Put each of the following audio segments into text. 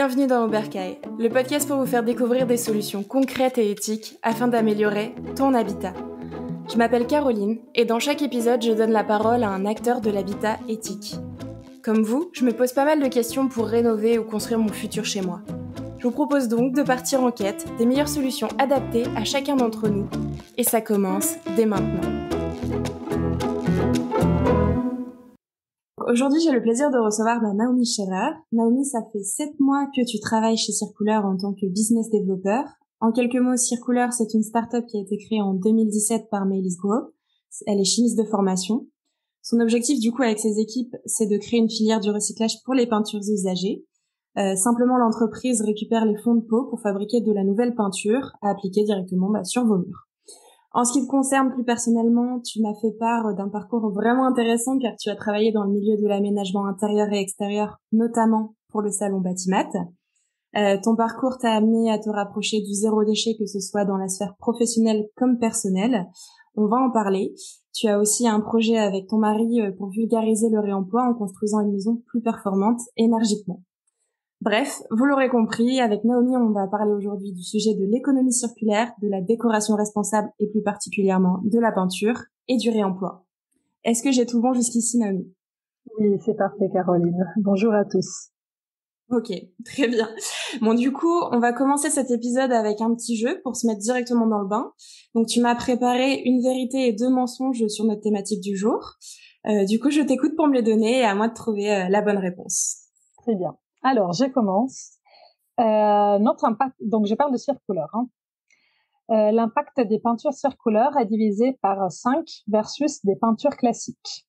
Bienvenue dans Oberkaï, le podcast pour vous faire découvrir des solutions concrètes et éthiques afin d'améliorer ton habitat. Je m'appelle Caroline et dans chaque épisode, je donne la parole à un acteur de l'habitat éthique. Comme vous, je me pose pas mal de questions pour rénover ou construire mon futur chez moi. Je vous propose donc de partir en quête des meilleures solutions adaptées à chacun d'entre nous. Et ça commence dès maintenant. Aujourd'hui, j'ai le plaisir de recevoir Naomi Scherer. Naomi, ça fait 7 mois que tu travailles chez Circular en tant que business développeur. En quelques mots, Circular, c'est une start-up qui a été créée en 2017 par Melis Group. Elle est chimiste de formation. Son objectif, du coup, avec ses équipes, c'est de créer une filière du recyclage pour les peintures usagées. Simplement, l'entreprise récupère les fonds de pot pour fabriquer de la nouvelle peinture à appliquer directement sur vos murs. En ce qui te concerne plus personnellement, tu m'as fait part d'un parcours vraiment intéressant car tu as travaillé dans le milieu de l'aménagement intérieur et extérieur, notamment pour le salon Batimat. Ton parcours t'a amené à te rapprocher du zéro déchet, que ce soit dans la sphère professionnelle comme personnelle. On va en parler. Tu as aussi un projet avec ton mari pour vulgariser le réemploi en construisant une maison plus performante énergiquement. Bref, vous l'aurez compris, avec Naomi, on va parler aujourd'hui du sujet de l'économie circulaire, de la décoration responsable et plus particulièrement de la peinture et du réemploi. Est-ce que j'ai tout bon jusqu'ici, Naomi? Oui, c'est parfait, Caroline. Bonjour à tous. Ok, très bien. Bon, du coup, on va commencer cet épisode avec un petit jeu pour se mettre directement dans le bain. Donc, tu m'as préparé une vérité et 2 mensonges sur notre thématique du jour. Du coup, je t'écoute pour me les donner et à moi de trouver la bonne réponse. Très bien. Alors, je commence. Notre impact, donc je parle de Circular. L'impact des peintures Circular est divisé par 5 versus des peintures classiques.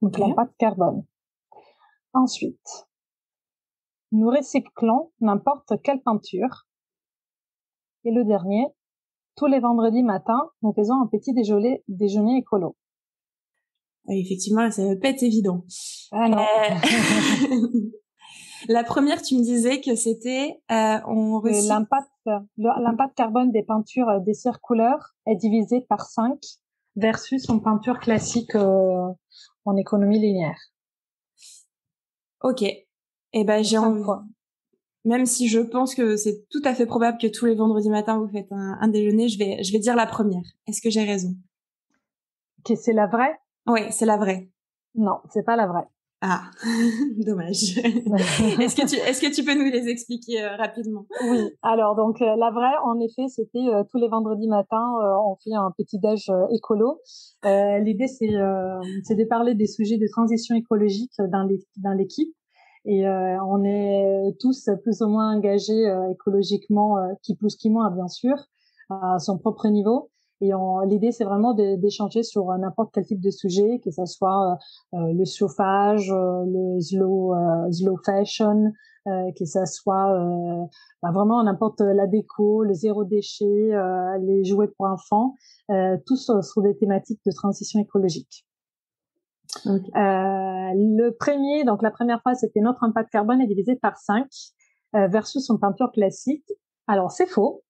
Donc, okay. L'impact carbone. Ensuite, nous recyclons n'importe quelle peinture. Et le dernier, tous les vendredis matins, nous faisons un petit déjeuner écolo. Effectivement, ça va pas être évident. Ah non. La première, tu me disais que c'était l'impact carbone des peintures des Circular est divisé par 5 versus une peinture classique en économie linéaire. Ok. Eh ben, j'ai envie. Même si je pense que c'est tout à fait probable que tous les vendredis matins vous faites un déjeuner, je vais dire la première. Est-ce que j'ai raison? Que c'est la vraie? Oui, c'est la vraie. Non, c'est pas la vraie. Ah, dommage. Est-ce que tu peux nous les expliquer rapidement? Oui. Alors donc la vraie, en effet, c'était tous les vendredis matins, on fait un petit déj écolo. L'idée c'est de parler des sujets de transition écologique dans l'équipe. Et on est tous plus ou moins engagés écologiquement, qui plus qui moins bien sûr, à son propre niveau. Et l'idée, c'est vraiment d'échanger sur n'importe quel type de sujet, que ça soit le chauffage, le slow fashion, que ça soit vraiment n'importe la déco, le zéro déchet, les jouets pour enfants, tous sur des thématiques de transition écologique. Okay. Donc la première phase, c'était notre impact carbone est divisé par 5 versus une peinture classique. Alors c'est faux.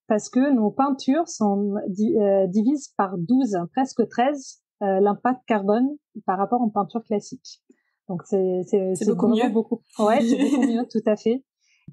Parce que nos peintures sont divisent par 12, presque 13, l'impact carbone par rapport aux peintures classiques. Donc c'est beaucoup mieux. Ouais, c'est beaucoup mieux, tout à fait.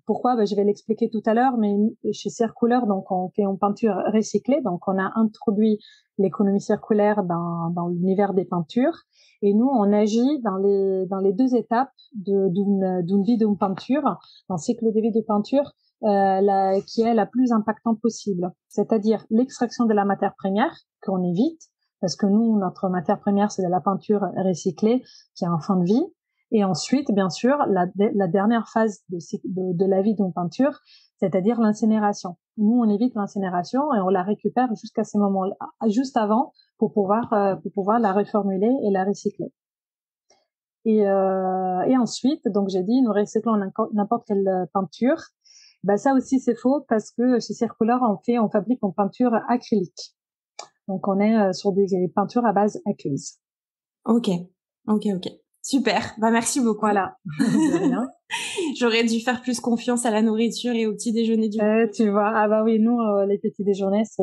Pourquoi? Je vais l'expliquer tout à l'heure, mais chez Circular, donc on fait une peinture recyclée, donc on a introduit l'économie circulaire dans l'univers des peintures, et nous on agit dans les 2 étapes d'une vie d'une peinture, dans le cycle de vie de peinture. Qui est la plus impactante possible, c'est-à-dire l'extraction de la matière première qu'on évite, parce que nous, notre matière première, c'est de la peinture recyclée qui a un fin de vie, et ensuite, bien sûr, la dernière phase de la vie d'une peinture, c'est-à-dire l'incinération. Nous, on évite l'incinération et on la récupère jusqu'à ces moments-là, juste avant, pour pouvoir la reformuler et la recycler. Et ensuite, donc j'ai dit, nous recyclons n'importe quelle peinture. Ça aussi c'est faux parce que chez Circular on fabrique une peinture acrylique. Donc on est sur des peintures à base aqueuse. Ok. Super. Merci beaucoup. Voilà. De rien. J'aurais dû faire plus confiance à la nourriture et au petit déjeuner du tu vois. Ah bah oui, nous les petits déjeuners c'est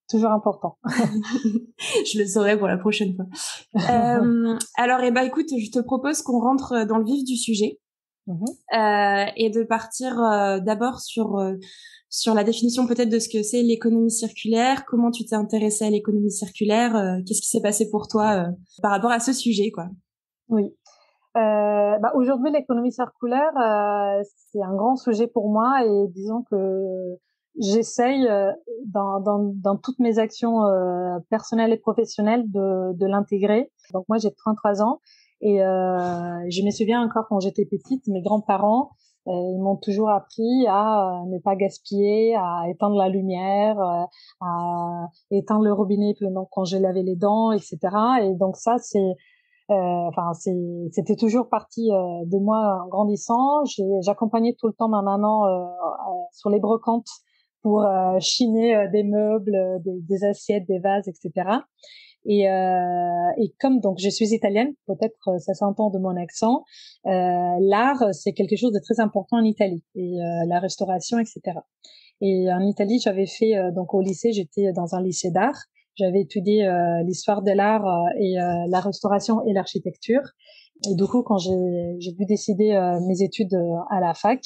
toujours important. Je le saurai pour la prochaine fois. Alors écoute, je te propose qu'on rentre dans le vif du sujet. et de partir d'abord sur la définition peut-être de ce que c'est l'économie circulaire, comment tu t'es intéressée à l'économie circulaire, qu'est-ce qui s'est passé pour toi par rapport à ce sujet, quoi. Oui. Aujourd'hui, l'économie circulaire, c'est un grand sujet pour moi et disons que j'essaye dans toutes mes actions personnelles et professionnelles de l'intégrer. Donc moi, j'ai 33 ans et je me souviens encore quand j'étais petite, mes grands-parents, ils m'ont toujours appris à ne pas gaspiller, à éteindre la lumière, à éteindre le robinet quand j'ai lavé les dents, etc. Et donc ça, c'était toujours partie de moi en grandissant. J'accompagnais tout le temps ma maman sur les brocantes pour chiner des meubles, des assiettes, des vases, etc. Et comme donc je suis italienne, peut-être ça s'entend de mon accent, l'art c'est quelque chose de très important en Italie et la restauration, etc. Et en Italie, j'avais fait donc au lycée, j'étais dans un lycée d'art. J'avais étudié l'histoire de l'art et la restauration et l'architecture. Et du coup, quand j'ai dû décider mes études à la fac,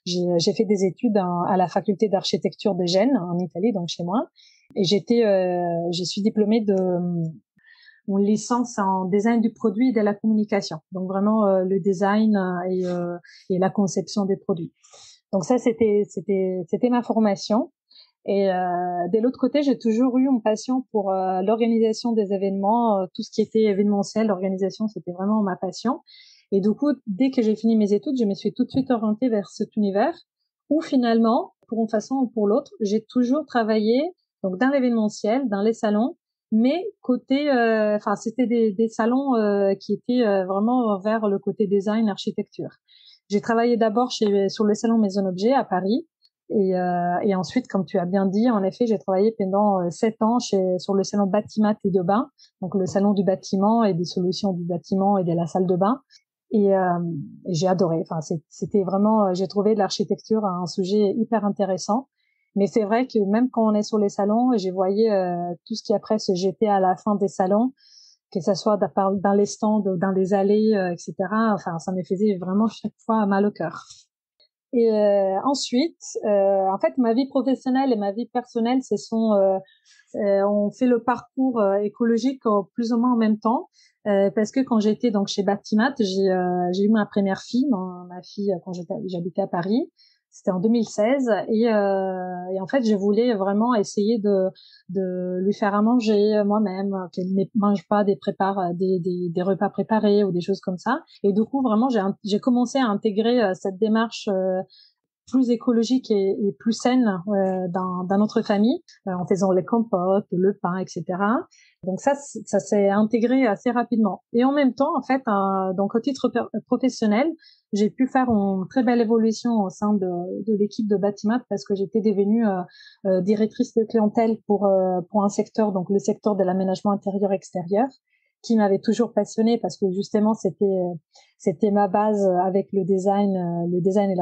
j'ai fait des études à la faculté d'architecture de Gênes, en Italie, donc chez moi. Et je suis diplômée de une licence en design du produit et de la communication. Donc vraiment le design et la conception des produits. Donc ça, c'était ma formation. Et de l'autre côté, j'ai toujours eu une passion pour l'organisation des événements, tout ce qui était événementiel, l'organisation, c'était vraiment ma passion. Et du coup, dès que j'ai fini mes études, je me suis tout de suite orientée vers cet univers où finalement, pour une façon ou pour l'autre, j'ai toujours travaillé donc dans l'événementiel, dans les salons, mais côté, c'était des salons qui étaient vraiment vers le côté design, architecture. J'ai travaillé d'abord sur le salon Maison Objet à Paris. Et ensuite, comme tu as bien dit, en effet, j'ai travaillé pendant 7 ans sur le salon Batimat et de Bain, donc le salon du bâtiment et des solutions du bâtiment et de la salle de bain. Et j'ai adoré. Enfin, c'était vraiment, j'ai trouvé l'architecture un sujet hyper intéressant. Mais c'est vrai que même quand on est sur les salons, j'ai voyé tout ce qui après se jetait à la fin des salons, que ça soit dans les stands, dans les allées, etc. Enfin, ça me faisait vraiment chaque fois mal au cœur. Et ensuite, en fait, ma vie professionnelle et ma vie personnelle, on fait le parcours écologique plus ou moins en même temps, parce que quand j'étais donc chez Batimat, j'ai eu ma première fille, ma fille quand j'habitais à Paris. C'était en 2016 et en fait, je voulais vraiment essayer de lui faire à manger moi-même, qu'elle ne mange pas des repas préparés ou des choses comme ça. Et du coup, vraiment, j'ai commencé à intégrer cette démarche plus écologique et plus saine dans notre famille, en faisant les compotes, le pain, etc. Donc ça s'est intégré assez rapidement. Et en même temps, en fait, donc au titre professionnel, j'ai pu faire une très belle évolution au sein de l'équipe de Batimat parce que j'étais devenue directrice de clientèle pour un secteur, donc le secteur de l'aménagement intérieur-extérieur, qui m'avait toujours passionnée parce que justement c'était ma base avec le design et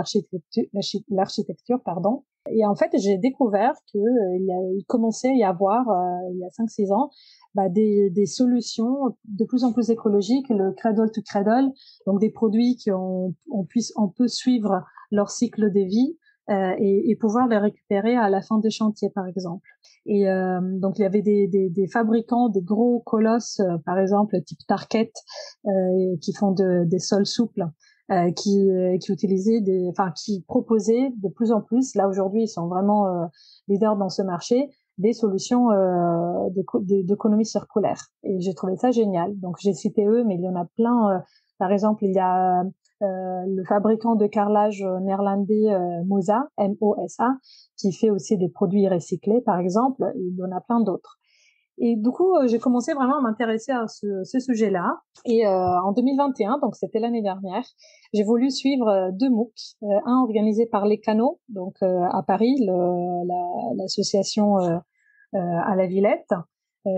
l'architecture, pardon. Et en fait, j'ai découvert que il commençait à y avoir il y a 5-6 ans des solutions de plus en plus écologiques, le cradle to cradle, donc des produits on peut suivre leur cycle de vie et pouvoir les récupérer à la fin des chantiers, par exemple. Et donc il y avait des fabricants, des gros colosses, par exemple type Tarkett, qui font des sols souples, qui utilisaient qui proposaient de plus en plus. Là aujourd'hui, ils sont vraiment leaders dans ce marché, des solutions d'économie circulaire. Et j'ai trouvé ça génial. Donc j'ai cité eux, mais il y en a plein. Par exemple, il y a le fabricant de carrelage néerlandais Mosa, M-O-S-A, qui fait aussi des produits recyclés, par exemple. Il y en a plein d'autres. Et du coup, j'ai commencé vraiment à m'intéresser à ce sujet-là. Et en 2021, donc c'était l'année dernière, j'ai voulu suivre 2 MOOC, un organisé par les Canaux, donc à Paris, l'association à la Villette,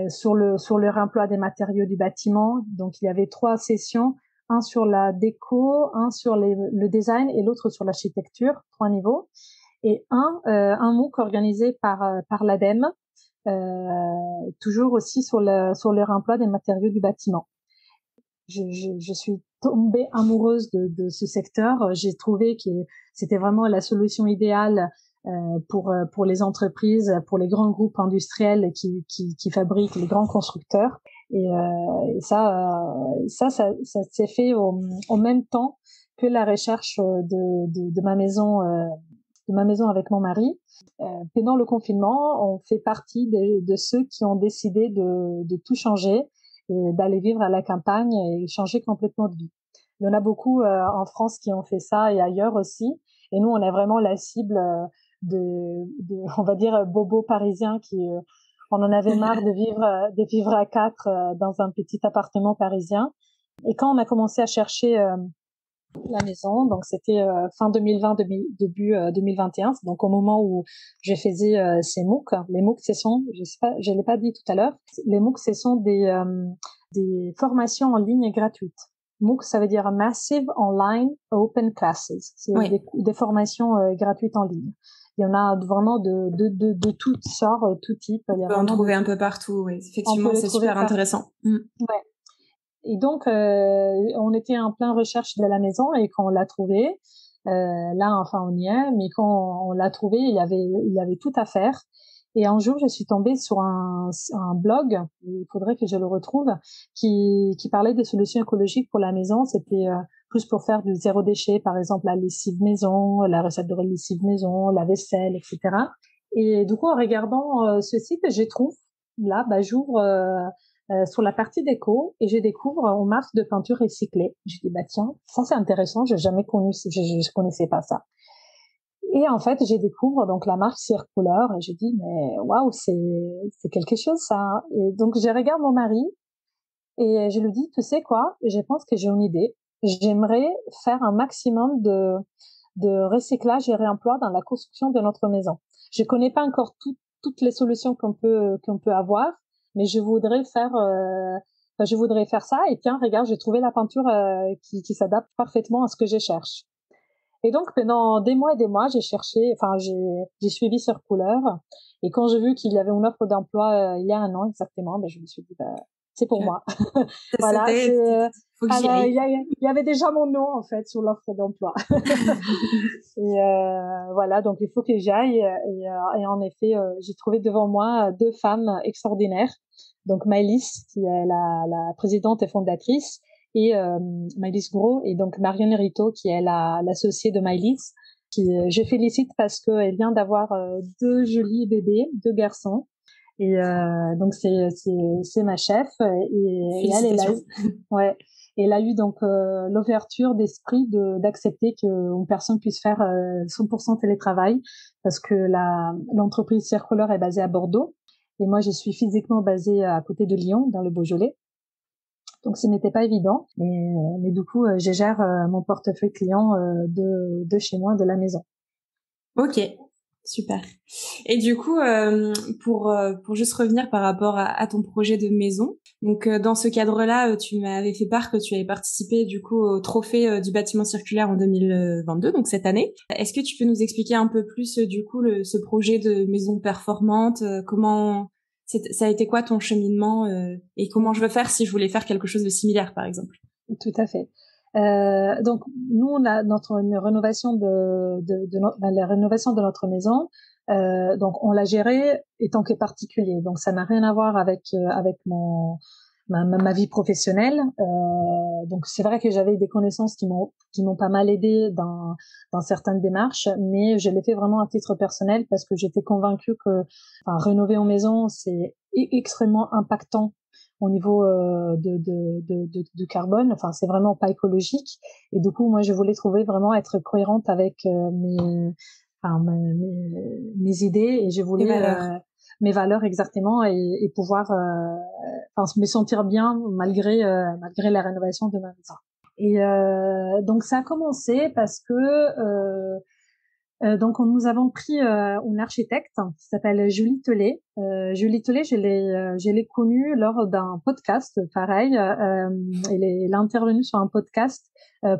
sur le réemploi des matériaux du bâtiment. Donc il y avait 3 sessions, un sur la déco, un sur le design et l'autre sur l'architecture, 3 niveaux. Et un MOOC organisé par l'ADEME, toujours aussi sur le réemploi des matériaux du bâtiment. Je suis tombée amoureuse de ce secteur. J'ai trouvé que c'était vraiment la solution idéale pour les entreprises, pour les grands groupes industriels qui fabriquent les grands constructeurs. Et ça s'est fait au même temps que la recherche de ma maison avec mon mari. Pendant le confinement, on fait partie de ceux qui ont décidé de tout changer et d'aller vivre à la campagne et changer complètement de vie. Il y en a beaucoup en France qui ont fait ça et ailleurs aussi. Et nous, on est vraiment la cible on va dire, bobos parisiens qui on en avait marre de vivre à quatre dans un petit appartement parisien. Et quand on a commencé à chercher la maison, donc c'était fin 2020, début 2021, donc au moment où je faisais ces MOOC. Les MOOC, ce sont, je sais pas, je l'ai pas dit tout à l'heure, les MOOC, ce sont des formations en ligne gratuites. MOOC, ça veut dire Massive Online Open Classes. C'est des formations gratuites en ligne. Il y en a vraiment de toutes sortes, tout type. On peut en trouver un peu partout, oui. Effectivement, c'est super intéressant. Ouais. Et donc, on était en plein recherche de la maison et quand on l'a trouvée, là, enfin, on y est, mais quand on l'a trouvée, il y avait tout à faire. Et un jour, je suis tombée sur un blog, il faudrait que je le retrouve, qui parlait des solutions écologiques pour la maison. C'était plus pour faire du zéro déchet, par exemple la lessive maison, la recette de lessive maison, la vaisselle, etc. Et du coup, en regardant ce site, je trouve, là, j'ouvre sur la partie déco et je découvre une marque de peinture recyclée. Je dis, tiens, ça c'est intéressant, j'ai jamais connu, je connaissais pas ça. Et en fait, je découvre donc la marque Circouleur et je dis mais waouh, c'est quelque chose ça. Et donc je regarde mon mari et je lui dis tu sais quoi, je pense que j'ai une idée. J'aimerais faire un maximum de recyclage et réemploi dans la construction de notre maison. Je connais pas encore toutes les solutions qu'on peut avoir, mais je voudrais faire ça. Et tiens, regarde, j'ai trouvé la peinture qui s'adapte parfaitement à ce que je cherche. Et donc, pendant des mois et des mois, j'ai suivi Circouleur. Et quand j'ai vu qu'il y avait une offre d'emploi il y a un an exactement, je me suis dit, c'est pour moi. Voilà. Faut que j'y aille. Il y avait déjà mon nom, en fait, sur l'offre d'emploi. Et voilà, donc il faut que j'y aille. Et en effet, j'ai trouvé devant moi deux femmes extraordinaires. Donc, Maëlys, qui est la présidente et fondatrice, et Maëlys Gros, et donc Marion Rito, qui est l'associée de Maëlys, qui je félicite parce qu'elle vient d'avoir deux jolis bébés, deux garçons. Et donc c'est ma chef et elle a eu donc l'ouverture d'esprit d'accepter qu'une personne puisse faire 100% télétravail parce que l'entreprise Circouleur est basée à Bordeaux et moi je suis physiquement basée à côté de Lyon dans le Beaujolais. Donc ce n'était pas évident, mais du coup je gère mon portefeuille client de chez moi, de la maison. Ok. Super. Et du coup, pour juste revenir par rapport à ton projet de maison, donc dans ce cadre-là, tu m'avais fait part que tu avais participé du coup au trophée du bâtiment circulaire en 2022, donc cette année. Est-ce que tu peux nous expliquer un peu plus du coup ce projet de maison performante, comment ça a été quoi ton cheminement et comment je veux faire si je voulais faire quelque chose de similaire par exemple? Tout à fait. Donc nous on a une rénovation la rénovation de notre maison. Donc on l'a gérée étant que particulier. Donc ça n'a rien à voir avec ma vie professionnelle. Donc c'est vrai que j'avais des connaissances qui m'ont pas mal aidé dans certaines démarches, mais je l'ai fait vraiment à titre personnel parce que j'étais convaincue que rénover en maison c'est extrêmement impactant au niveau de carbone. Enfin, c'est vraiment pas écologique. Et du coup, moi, je voulais trouver être cohérente avec mes idées et je voulais mes valeurs exactement et pouvoir me sentir bien malgré la rénovation de ma maison. Et donc ça a commencé parce que donc nous avons pris une architecte qui s'appelle Julie Tellet. Julie Tellet, je l'ai connue lors d'un podcast, pareil. Elle est intervenue sur un podcast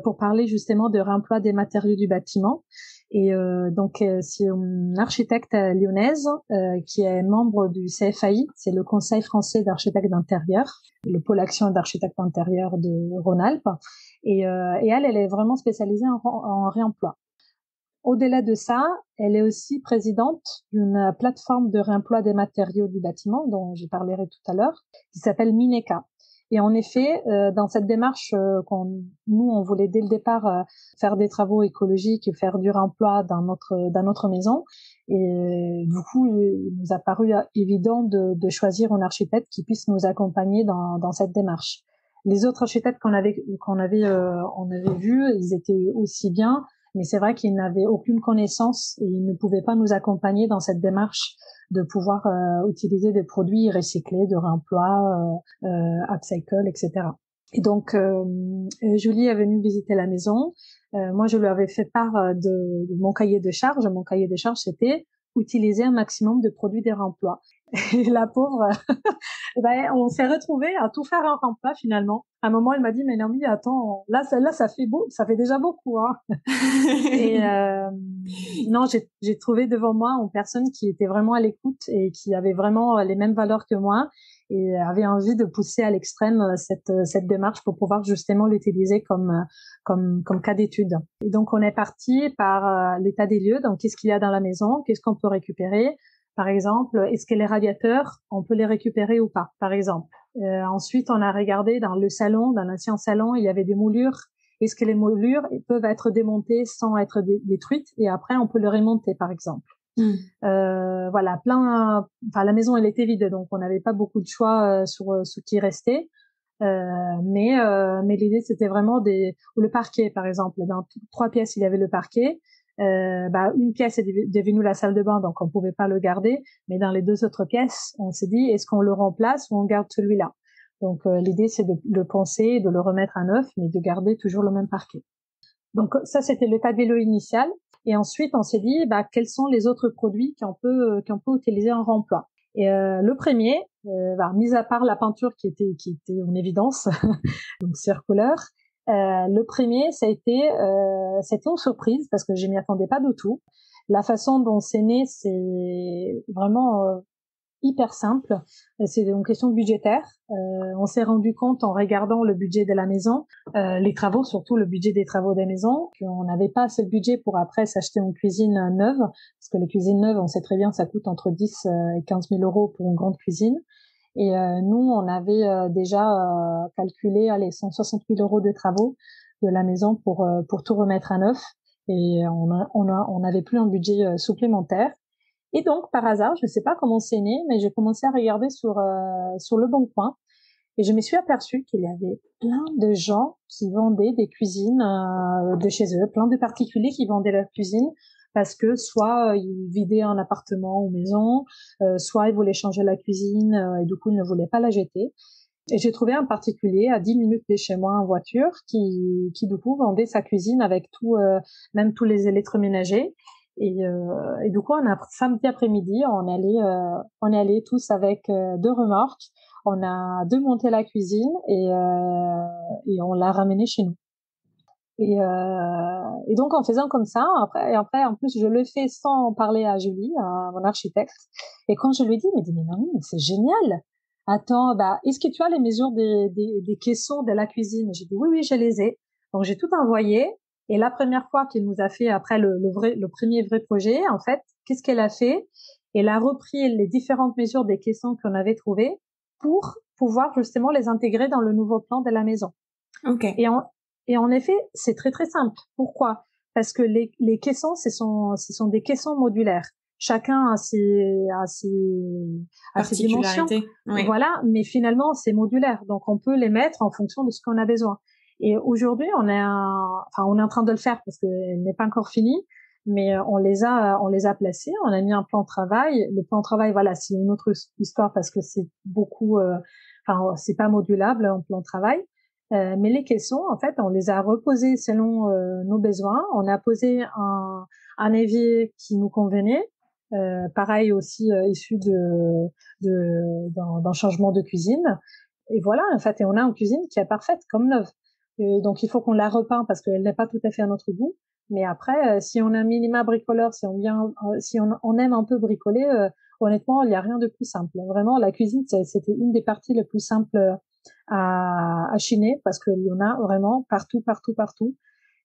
pour parler justement de réemploi des matériaux du bâtiment. Et donc c'est une architecte lyonnaise qui est membre du CFAI, c'est le Conseil français d'architectes d'intérieur, le pôle action d'architectes d'intérieur de Rhône-Alpes. Et elle est vraiment spécialisée en réemploi. Au-delà de ça, elle est aussi présidente d'une plateforme de réemploi des matériaux du bâtiment dont je parlerai tout à l'heure, qui s'appelle Mineka. Et en effet, dans cette démarche nous on voulait dès le départ faire des travaux écologiques et faire du réemploi dans notre maison. Et du coup, il nous a paru évident de choisir un architecte qui puisse nous accompagner dans cette démarche. Les autres architectes on avait vus, ils étaient aussi bien, mais c'est vrai qu'ils n'avaient aucune connaissance et ils ne pouvaient pas nous accompagner dans cette démarche de pouvoir utiliser des produits recyclés, de réemploi, upcycle, etc. Et donc, Julie est venue visiter la maison. Moi, je lui avais fait part de mon cahier de charge. Mon cahier de charge, c'était utiliser un maximum de produits de réemploi. Et la pauvre, on s'est retrouvés à tout faire en réemploi finalement. À un moment, elle m'a dit, mais Naomi, attends, là, ça fait déjà beaucoup, hein. Et non, j'ai trouvé devant moi une personne qui était vraiment à l'écoute et qui avait vraiment les mêmes valeurs que moi et avait envie de pousser à l'extrême cette démarche pour pouvoir justement l'utiliser comme cas d'étude. Et donc on est parti par l'état des lieux. Donc qu'est-ce qu'il y a dans la maison, qu'est-ce qu'on peut récupérer. Par exemple, est-ce que les radiateurs, on peut les récupérer ou pas, par exemple. Ensuite, on a regardé dans le salon, dans l'ancien salon, il y avait des moulures. Est-ce que les moulures peuvent être démontées sans être détruites et après on peut les remonter, par exemple. Voilà, la maison elle était vide, donc on n'avait pas beaucoup de choix sur ce qui restait. Mais l'idée c'était vraiment le parquet, par exemple. Dans 3 pièces, il y avait le parquet. Une pièce est devenue la salle de bain, donc on pouvait pas le garder. Mais dans les 2 autres pièces, on s'est dit, est-ce qu'on le remplace ou on garde celui-là? Donc l'idée c'est de le poncer, de le remettre à neuf, mais de garder toujours le même parquet. Donc ça c'était l'état des lieux initial. Et ensuite on s'est dit quels sont les autres produits qu'on peut utiliser en réemploi. Et le premier, mis à part la peinture qui était en évidence, donc Circouleur, le premier c'était une surprise parce que je m'y attendais pas du tout. La façon dont c'est né, c'est vraiment hyper simple. C'est une question budgétaire. On s'est rendu compte en regardant le budget de la maison, les travaux, surtout le budget des travaux des maisons, qu'on n'avait pas assez de budget pour après s'acheter une cuisine neuve, parce que les cuisines neuves, on sait très bien, ça coûte entre 10 et 15 000 euros pour une grande cuisine. Et nous, on avait déjà calculé 160 000 euros de travaux de la maison pour tout remettre à neuf. Et on n'avait plus un budget supplémentaire. Et donc, par hasard, je ne sais pas comment c'est né, mais j'ai commencé à regarder sur Le Bon Coin et je me suis aperçue qu'il y avait plein de gens qui vendaient des cuisines de chez eux, plein de particuliers qui vendaient leur cuisine parce que soit ils vidaient un appartement ou maison, soit ils voulaient changer la cuisine et du coup ils ne voulaient pas la jeter. Et j'ai trouvé un particulier à 10 minutes de chez moi en voiture qui du coup vendait sa cuisine avec même tous les électroménagers. Et du coup, samedi après-midi, on est allé tous avec 2 remorques. On a démonté la cuisine et on l'a ramené chez nous. Et donc, en faisant comme ça, après, en plus, je le fais sans parler à Julie, à mon architecte. Et quand je lui ai dit, il m'a dit, mais non, mais c'est génial. Attends, est-ce que tu as les mesures des caissons de la cuisine? J'ai dit, oui, je les ai. Donc, j'ai tout envoyé. Et la première fois qu'il nous a fait, après le premier vrai projet, en fait, qu'est-ce qu'elle a fait? Elle a repris les différentes mesures des caissons qu'on avait trouvées pour pouvoir justement les intégrer dans le nouveau plan de la maison. Ok. Et en effet, c'est très très simple. Pourquoi? Parce que les caissons, ce sont des caissons modulaires. Chacun a ses dimensions. Oui. Voilà, mais finalement, c'est modulaire. Donc, on peut les mettre en fonction de ce qu'on a besoin. Et aujourd'hui, on est en train de le faire parce qu'elle n'est pas encore finie, mais on les a placés. On a mis un plan de travail. Le plan de travail, voilà, c'est une autre histoire parce que c'est c'est pas modulable en plan de travail. Mais les caissons, en fait, on les a reposés selon nos besoins. On a posé un évier qui nous convenait, pareil aussi issu d'un changement de cuisine. Et voilà, en fait, et on a une cuisine qui est parfaite comme neuve. Et donc il faut qu'on la repeint parce qu'elle n'est pas tout à fait à notre goût. Mais après, si on est un minima bricoleur, si on aime un peu bricoler, honnêtement, il n'y a rien de plus simple. Vraiment, la cuisine, c'était une des parties les plus simples à chiner parce qu'il y en a vraiment partout, partout, partout.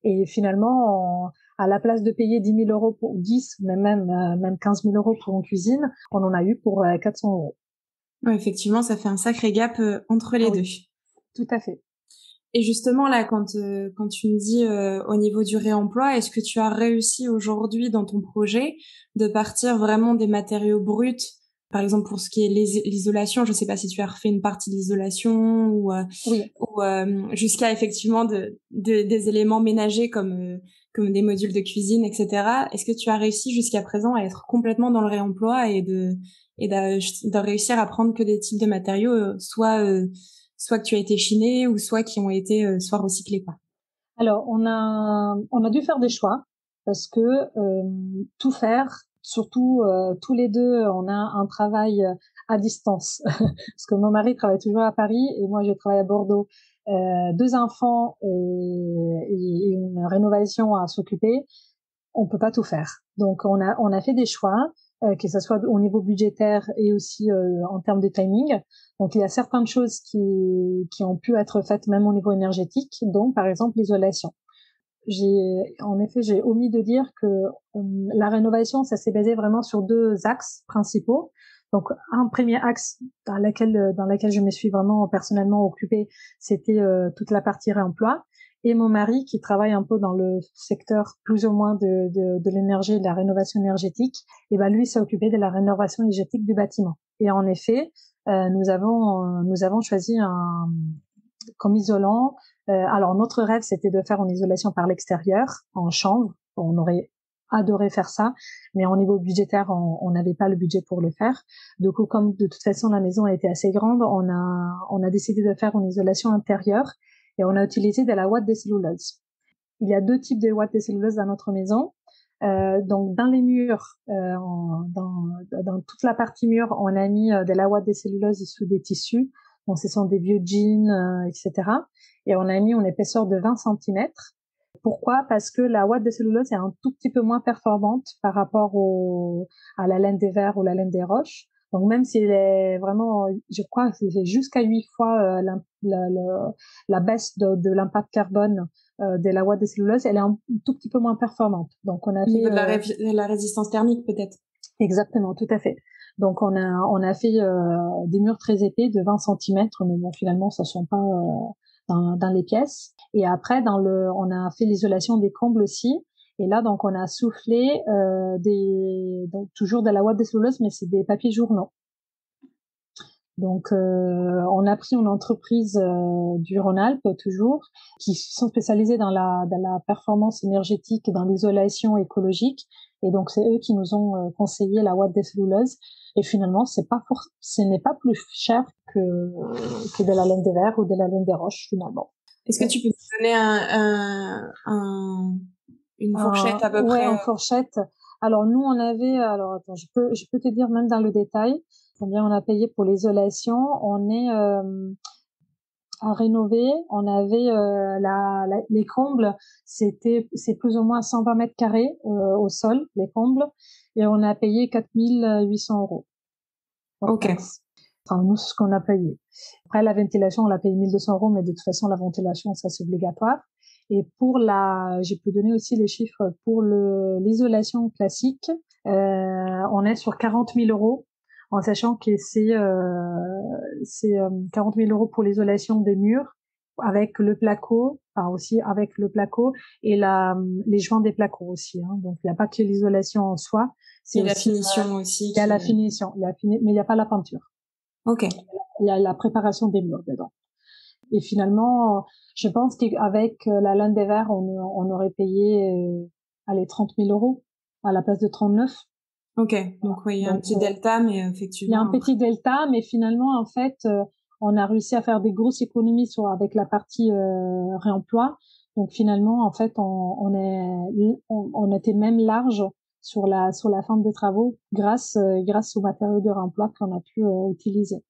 Et finalement, à la place de payer 10 000 euros pour 10, mais même 15 000 euros pour une cuisine, on en a eu pour 400 euros. Ouais, effectivement, ça fait un sacré gap entre les Oui, deux. tout à fait. Et justement, là, quand tu me dis au niveau du réemploi, est-ce que tu as réussi aujourd'hui dans ton projet de partir vraiment des matériaux bruts, par exemple pour ce qui est l'isolation, je sais pas si tu as refait une partie de l'isolation Oui. ou jusqu'à effectivement des éléments ménagers comme des modules de cuisine, etc. Est-ce que tu as réussi jusqu'à présent à être complètement dans le réemploi et de réussir à prendre que des types de matériaux soit que tu as été chiné ou soit qui ont été soit recyclés, quoi. Alors, on a dû faire des choix parce que tout faire, surtout tous les deux, on a un travail à distance parce que mon mari travaille toujours à Paris et moi je travaille à Bordeaux. 2 enfants et une rénovation à s'occuper, on peut pas tout faire. Donc on a fait des choix, que ce soit au niveau budgétaire et aussi en termes de timing. Donc il y a certaines choses qui ont pu être faites même au niveau énergétique, donc par exemple l'isolation. J'ai omis de dire que la rénovation, ça s'est basé vraiment sur 2 axes principaux. Donc un premier axe dans lequel je me suis vraiment personnellement occupée, c'était toute la partie réemploi. Et mon mari, qui travaille un peu dans le secteur plus ou moins de l'énergie, de la rénovation énergétique, et ben lui s'est occupé de la rénovation énergétique du bâtiment. Et en effet, nous avons choisi comme isolant. Alors notre rêve, c'était de faire une isolation par l'extérieur, en chambre. On aurait adoré faire ça, mais au niveau budgétaire, on n'avait pas le budget pour le faire. Du coup, comme de toute façon la maison était assez grande, on a décidé de faire une isolation intérieure et on a utilisé de la ouate de cellulose. Il y a 2 types de ouate de cellulose dans notre maison. Donc dans les murs, dans toute la partie mur, on a mis de la ouate de cellulose issue des tissus. Donc ce sont des vieux jeans, etc. Et on a mis une épaisseur de 20 centimètres. Pourquoi? Parce que la ouate de cellulose est un tout petit peu moins performante par rapport à la laine des vers ou la laine des roches. Donc même si elle est vraiment, je crois, c'est jusqu'à 8 fois la baisse de l'impact carbone de la ouate de cellulose, elle est un tout petit peu moins performante. Donc on a Au niveau fait de la résistance thermique, peut-être. exactement, tout à fait. Donc on a fait des murs très épais de 20 centimètres, mais bon finalement ça ne sont pas dans les pièces. Et après on a fait l'isolation des combles aussi. Et là donc on a soufflé donc toujours de la ouate de cellulose, mais c'est des papiers journaux. Donc, on a pris une entreprise du Rhône-Alpes toujours, qui sont spécialisés dans la performance énergétique et dans l'isolation écologique. Et donc, c'est eux qui nous ont conseillé la ouate de cellulose. Et finalement, ce n'est pas plus cher que de la laine des vers ou de la laine des roches finalement. Est-ce que tu peux me donner une fourchette à peu Ouais, près en fourchette. Alors nous, alors attends, je peux te dire même dans le détail combien on a payé pour l'isolation. On est à rénover. On avait les combles, c'est plus ou moins 120 mètres carrés au sol, les combles, et on a payé 4 800 euros. Ok. Enfin, nous, c'est ce qu'on a payé. Après, la ventilation, on l'a payé 1 200 euros, mais de toute façon, la ventilation, ça, c'est obligatoire. Et je peux donner aussi les chiffres pour l'isolation classique. On est sur 40 000 euros, en sachant que c'est 40 000 euros pour l'isolation des murs, avec le placo, enfin aussi avec le placo et les joints des placos aussi. Hein. Donc, il n'y a pas que l'isolation en soi, c'est Et la aussi finition aussi. il y a la finition, mais il n'y a pas la peinture. Ok. Il y a la préparation des murs dedans. Et finalement, je pense qu'avec la laine des verres, on aurait payé, 30 000 euros à la place de 39. Ok. Donc oui, il y a un petit delta, mais Il y a effectivement. un petit delta, mais finalement, en fait, on a réussi à faire des grosses économies avec la partie réemploi. Donc finalement, en fait, on était même large sur la fin des travaux grâce aux matériaux de réemploi qu'on a pu utiliser.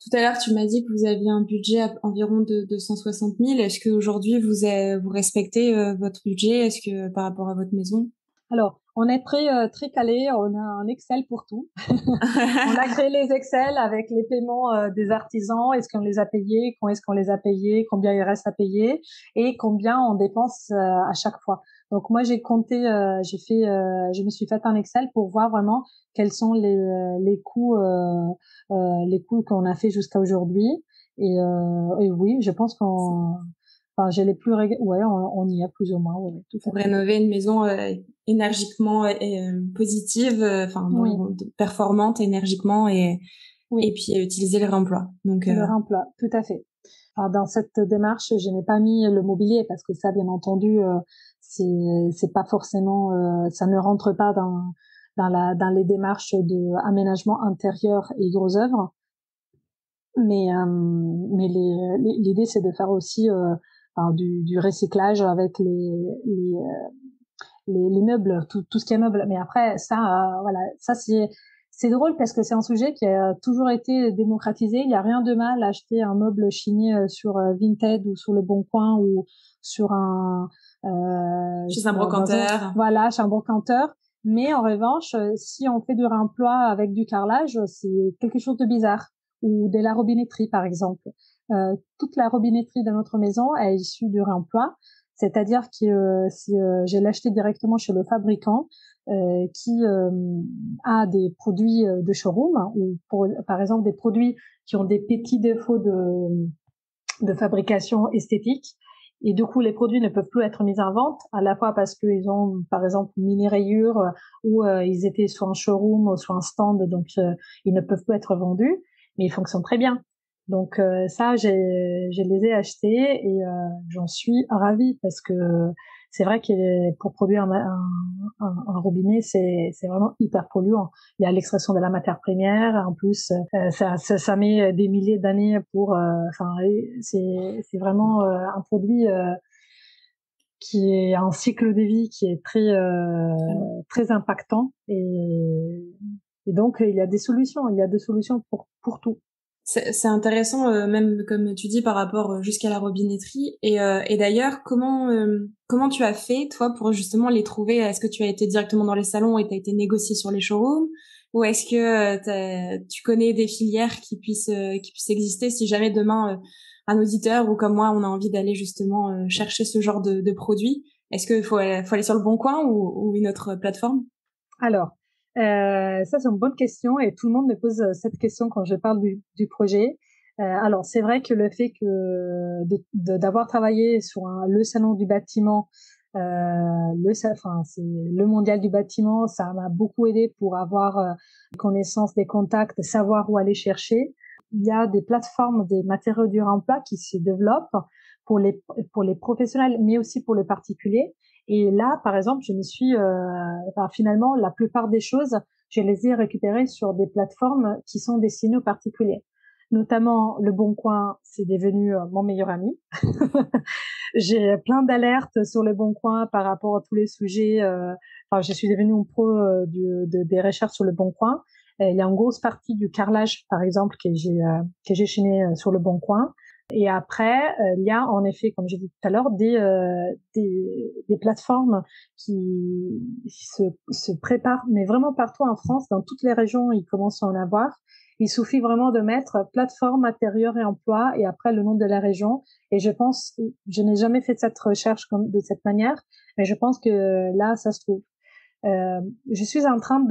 Tout à l'heure, tu m'as dit que vous aviez un budget environ de 260 000. Est-ce qu'aujourd'hui, vous respectez votre budget? Est-ce que par rapport à votre maison? Alors, on est très calé, on a un Excel pour tout. On a créé les Excel avec les paiements des artisans, est-ce qu'on les a payés, quand est-ce qu'on les a payés, combien il reste à payer et combien on dépense à chaque fois. Donc moi j'ai compté, je me suis fait un Excel pour voir vraiment quels sont les coûts qu'on a fait jusqu'à aujourd'hui. Et oui, je pense enfin j'ai les plus ouais, on y a plus ou moins, ouais, tout à Pour fait. rénover une maison énergiquement positive, enfin Oui, performante énergiquement et oui, puis utiliser le réemploi. Donc le réemploi, tout à fait. Alors, dans cette démarche, je n'ai pas mis le mobilier parce que ça, bien entendu, c'est pas forcément, ça ne rentre pas dans les démarches de aménagement intérieur et gros œuvres. Mais l'idée, c'est de faire aussi alors, du recyclage avec les meubles, tout ce qui est meubles. Mais après, ça, voilà, ça c'est drôle parce que c'est un sujet qui a toujours été démocratisé. Il n'y a rien de mal à acheter un meuble chiné sur Vinted ou sur Le Bon Coin ou sur chez un brocanteur. voilà, chez un brocanteur. Mais en revanche, si on fait du réemploi avec du carrelage, c'est quelque chose de bizarre. Ou de la robinetterie, par exemple. Toute la robinetterie de notre maison est issue du réemploi. C'est-à-dire que si je l'ai acheté directement chez le fabricant qui a des produits de showroom ou par exemple des produits qui ont des petits défauts de fabrication esthétique. Et du coup, les produits ne peuvent plus être mis en vente, à la fois parce qu'ils ont, par exemple, une mini-rayure ou ils étaient sur un showroom ou sur un stand, donc ils ne peuvent plus être vendus, mais ils fonctionnent très bien. Donc ça, je les ai achetés et j'en suis ravie parce que c'est vrai que pour produire un robinet, c'est vraiment hyper polluant. Il y a l'extraction de la matière première, en plus ça met des milliers d'années pour. Enfin, c'est vraiment un produit qui est un cycle de vie qui est très impactant et donc il y a des solutions. Il y a des solutions pour tout. C'est intéressant, même comme tu dis, par rapport jusqu'à la robinetterie. Et d'ailleurs, comment tu as fait, toi, pour justement les trouver? Est-ce que tu as été directement dans les salons et tu as été négocié sur les showrooms? Ou est-ce que tu connais des filières qui puissent exister si jamais demain, un auditeur ou comme moi, on a envie d'aller justement chercher ce genre de produits? Est-ce qu'il faut aller sur le Bon Coin ou une autre plateforme? Alors, ça c'est une bonne question et tout le monde me pose cette question quand je parle du projet. Alors c'est vrai que le fait que d'avoir travaillé sur le salon du bâtiment, enfin c'est le mondial du bâtiment, ça m'a beaucoup aidé pour avoir des connaissances, des contacts, savoir où aller chercher. Il y a des plateformes des matériaux du remploi qui se développent pour les professionnels, mais aussi pour les particuliers. Et là, par exemple, enfin, finalement, la plupart des choses, je les ai récupérées sur des plateformes qui sont destinées aux particuliers. Notamment, Le Bon Coin, c'est devenu mon meilleur ami. J'ai plein d'alertes sur Le Bon Coin par rapport à tous les sujets. Enfin, je suis devenue une pro des recherches sur Le Bon Coin. Il y a une grosse partie du carrelage, par exemple, que j'ai chiné sur Le Bon Coin. Et après, il y a en effet, comme j'ai dit tout à l'heure, des plateformes qui se préparent, mais vraiment partout en France, dans toutes les régions, ils commencent à en avoir. Il suffit vraiment de mettre plateforme intérieur et emploi et après le nom de la région. Et je pense, je n'ai jamais fait cette recherche de cette manière, mais je pense que là, ça se trouve. Je suis en train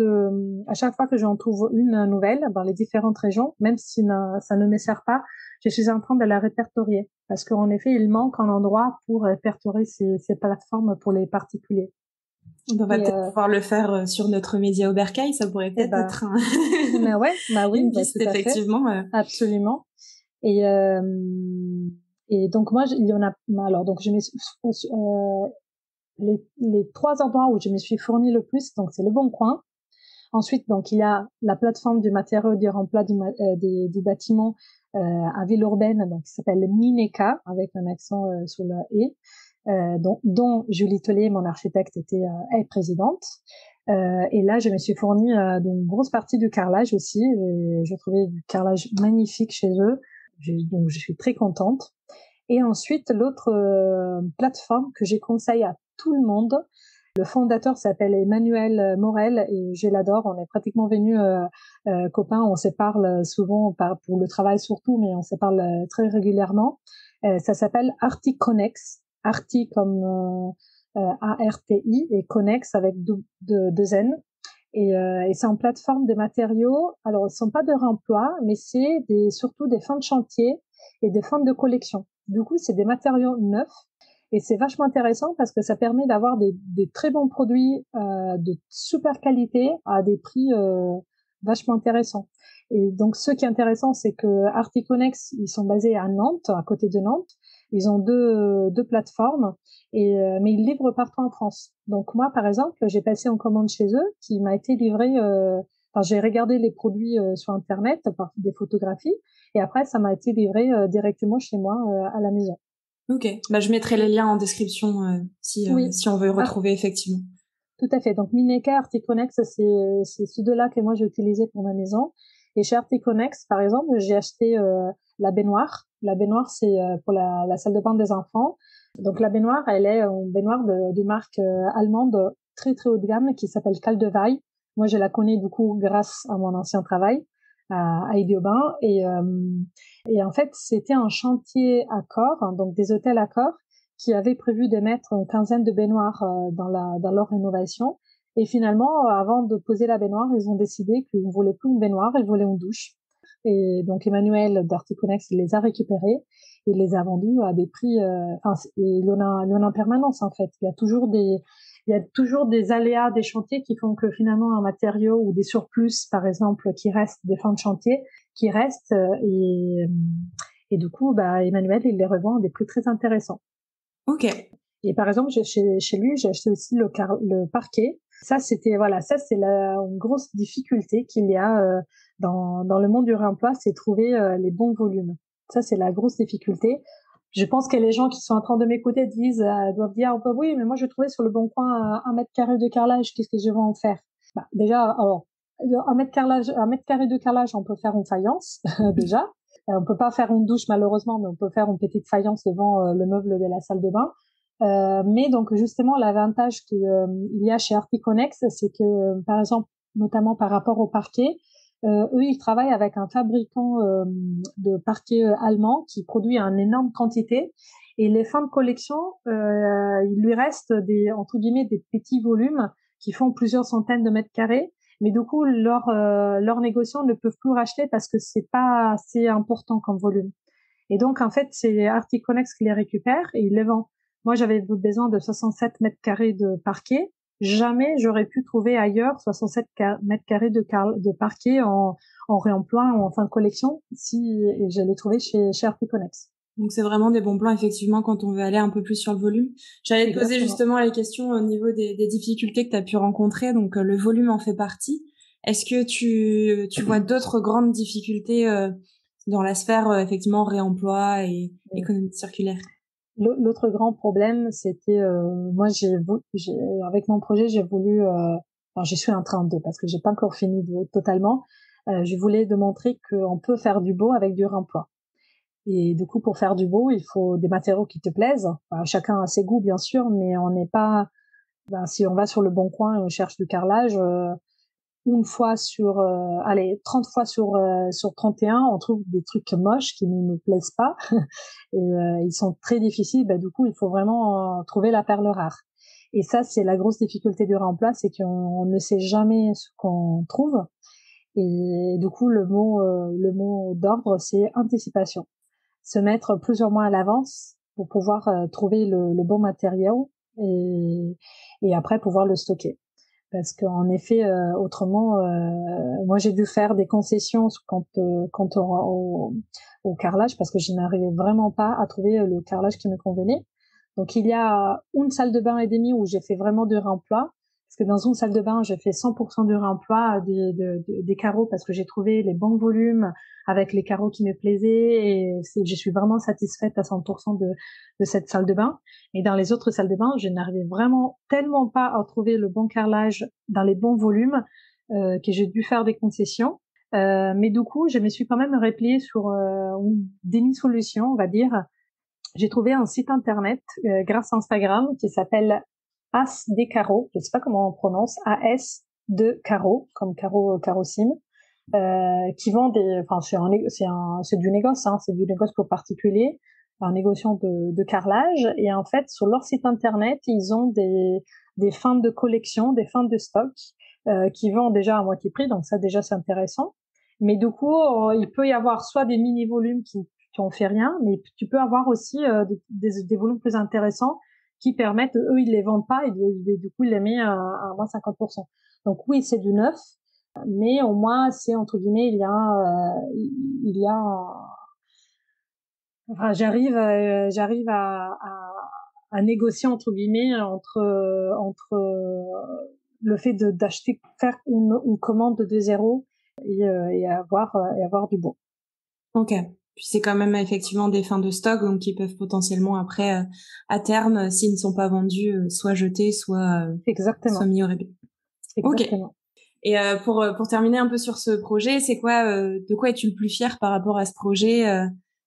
à chaque fois que j'en trouve une nouvelle dans les différentes régions, même si ça ne me sert pas, je suis en train de la répertorier. Parce qu'en effet, il manque un endroit pour répertorier ces plateformes pour les particuliers. On va Et, peut-être pouvoir le faire sur notre média Oberkaï, ça pourrait et peut-être ben, être mais ouais, bah oui, une bah piste, tout à fait. effectivement. Absolument. Et, euh, et donc moi, il y en a, alors donc je me suis, les trois endroits où je me suis fourni le plus, donc c'est Le Bon Coin. Ensuite, donc il y a la plateforme du matériau du remploi du bâtiment à Villeurbanne, donc qui s'appelle Mineka avec un accent sur le et, dont Julie Tollet, mon architecte, est présidente. Et là, je me suis fournie d'une grosse partie du carrelage aussi. Et je trouvais du carrelage magnifique chez eux. Donc, je suis très contente. Et ensuite, l'autre plateforme que j'ai conseille à tout le monde, le fondateur s'appelle Emmanuel Morel et je l'adore. On est pratiquement venus copains. On se parle souvent pour le travail surtout, mais on se parle très régulièrement. Ça s'appelle Articonex. Arti comme ARTI et Connex avec deux N. Et c'est en plateforme des matériaux. Alors, ce sont pas de réemploi, mais c'est surtout des fins de chantier et des fins de collection. Du coup, c'est des matériaux neufs. Et c'est vachement intéressant parce que ça permet d'avoir des très bons produits de super qualité à des prix vachement intéressants. Et donc, ce qui est intéressant, c'est que Articonex, ils sont basés à Nantes, à côté de Nantes. Ils ont deux plateformes, mais ils livrent partout en France. Donc moi, par exemple, j'ai passé en commande chez eux, qui m'a été livré. Enfin, j'ai regardé les produits sur Internet par des photographies, et après, ça m'a été livré directement chez moi à la maison. Ok, bah je mettrai les liens en description Oui, si on veut retrouver effectivement. tout à fait. Donc Mineka, Articonex, c'est ces deux-là que moi j'ai utilisé pour ma maison. Et chez Articonex, par exemple, j'ai acheté la baignoire. La baignoire, c'est pour la salle de bain des enfants. Donc la baignoire, elle est une baignoire de marque allemande très très haut de gamme qui s'appelle Kaldewey. Moi, je la connais du coup grâce à mon ancien travail à Idiobain. Et en fait, c'était un chantier Accor, hein, donc des hôtels Accor, qui avaient prévu de mettre une quinzaine de baignoires dans leur rénovation. Et finalement, avant de poser la baignoire, ils ont décidé qu'ils ne voulaient plus une baignoire, ils voulaient une douche. Et donc Emmanuel d'Articonex, il les a récupérés, il les a vendus à des prix. Il y en a en permanence en fait. Il y a toujours des aléas des chantiers qui font que finalement un matériau ou des surplus, par exemple, qui restent des fins de chantier, qui restent et du coup, bah Emmanuel, il les revend à des prix très intéressants. Ok. Et par exemple, chez lui, j'ai acheté aussi le parquet. Ça, c'est une grosse difficulté qu'il y a dans le monde du réemploi, c'est trouver les bons volumes. Ça, c'est la grosse difficulté. Je pense que les gens qui sont en train de m'écouter doivent dire, oh, bah oui, mais moi, je trouvais sur le bon coin 1 mètre carré de carrelage, qu'est-ce que je vais en faire? Bah, déjà, alors, 1 mètre carré de carrelage, on peut faire une faïence, déjà. On peut pas faire une douche, malheureusement, mais on peut faire une petite faïence devant le meuble de la salle de bain. Mais donc justement, l'avantage qu'il y a chez Articonex, c'est que par exemple, notamment par rapport au parquet, eux, ils travaillent avec un fabricant de parquet allemand qui produit une énorme quantité. Et les fins de collection, il lui reste entre guillemets des petits volumes qui font plusieurs centaines de mètres carrés. Mais du coup, leurs négociants ne peuvent plus racheter parce que c'est pas assez important comme volume. Et donc, en fait, c'est Articonex qui les récupère et il les vend. Moi, j'avais besoin de 67 mètres carrés de parquet. Jamais j'aurais pu trouver ailleurs 67 mètres carrés de parquet en réemploi ou en fin de collection si je l'ai trouvé chez Articonex. Donc c'est vraiment des bons plans effectivement quand on veut aller un peu plus sur le volume. J'allais te poser justement les questions au niveau des difficultés que tu as pu rencontrer. Donc le volume en fait partie. Est-ce que tu vois d'autres grandes difficultés dans la sphère effectivement réemploi et économie circulaire? L'autre grand problème, c'était moi avec mon projet, j'ai voulu alors je suis en train de parce que j'ai pas encore fini totalement. Je voulais démontrer qu'on peut faire du beau avec du réemploi. Et du coup, pour faire du beau, il faut des matériaux qui te plaisent. Enfin, chacun a ses goûts, bien sûr, mais on n'est pas. Si on va sur le Bon Coin et on cherche du carrelage, une fois sur, 30 fois sur 31, on trouve des trucs moches qui ne nous plaisent pas et ils sont très difficiles. Du coup, il faut vraiment trouver la perle rare. Et ça, c'est la grosse difficulté du réemploi, c'est qu'on ne sait jamais ce qu'on trouve. Et du coup, le mot d'ordre, c'est anticipation. Se mettre plusieurs mois à l'avance pour pouvoir trouver le bon matériau et après pouvoir le stocker. Parce qu'en effet, autrement, moi j'ai dû faire des concessions quant au carrelage parce que je n'arrivais vraiment pas à trouver le carrelage qui me convenait. Donc il y a une salle de bain et demie où j'ai fait vraiment du réemploi. parce que dans une salle de bain, j'ai fait 100% du réemploi des carreaux parce que j'ai trouvé les bons volumes avec les carreaux qui me plaisaient et je suis vraiment satisfaite à 100% de cette salle de bain. Et dans les autres salles de bain, je n'arrivais vraiment tellement pas à trouver le bon carrelage dans les bons volumes que j'ai dû faire des concessions. Mais du coup, je me suis quand même repliée sur une demi-solution, on va dire. J'ai trouvé un site internet grâce à Instagram qui s'appelle As des carreaux, je sais pas comment on prononce, AS de carreaux, comme carreau-sim, qui vend enfin c'est du négoce, hein, c'est du négoce pour particuliers, un négociant de carrelage. Et en fait, sur leur site internet, ils ont des fins de collection, des fins de stock qui vendent déjà à moitié prix, donc ça déjà c'est intéressant. Mais du coup, il peut y avoir soit des mini volumes qui on fait rien, mais tu peux avoir aussi des volumes plus intéressants qui permettent, eux, ils les vendent pas et du coup, ils les mettent à moins 50%. Donc oui, c'est du neuf, mais au moins, c'est entre guillemets, enfin, j'arrive à négocier entre guillemets entre le fait d'acheter, faire une commande de 0 et avoir du bon. Ok. Puis c'est quand même effectivement des fins de stock, donc qui peuvent potentiellement après, à terme, s'ils ne sont pas vendus, soit jetés, soit mis au rébut. Exactement. Ok. Et pour terminer un peu sur ce projet, c'est quoi, de quoi es-tu le plus fier par rapport à ce projet?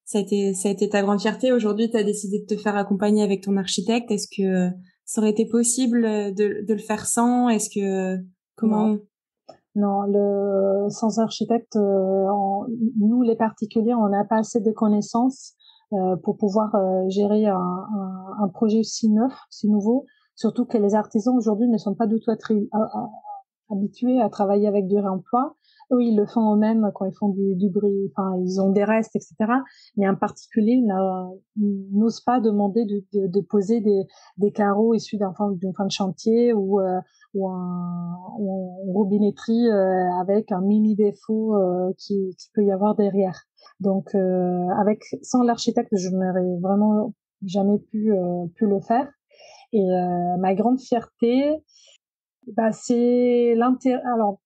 Ça a été ta grande fierté. Aujourd'hui, tu as décidé de te faire accompagner avec ton architecte. Est-ce que ça aurait été possible de le faire sans? Est-ce que comment? Non, sans architecte, nous les particuliers, on n'a pas assez de connaissances pour pouvoir gérer un projet si neuf, si nouveau. Surtout que les artisans aujourd'hui ne sont pas du tout habitués à travailler avec du réemploi. Eux, ils le font eux-mêmes quand ils font du bruit, enfin, ils ont des restes, etc. Mais en particulier, ils n'osent pas demander de poser des carreaux issus d'une fin de chantier ou une robinetterie avec un mini défaut qui peut y avoir derrière. Donc, sans l'architecte, je n'aurais vraiment jamais pu le faire. Et ma grande fierté, bah, c'est l'intérêt. Alors,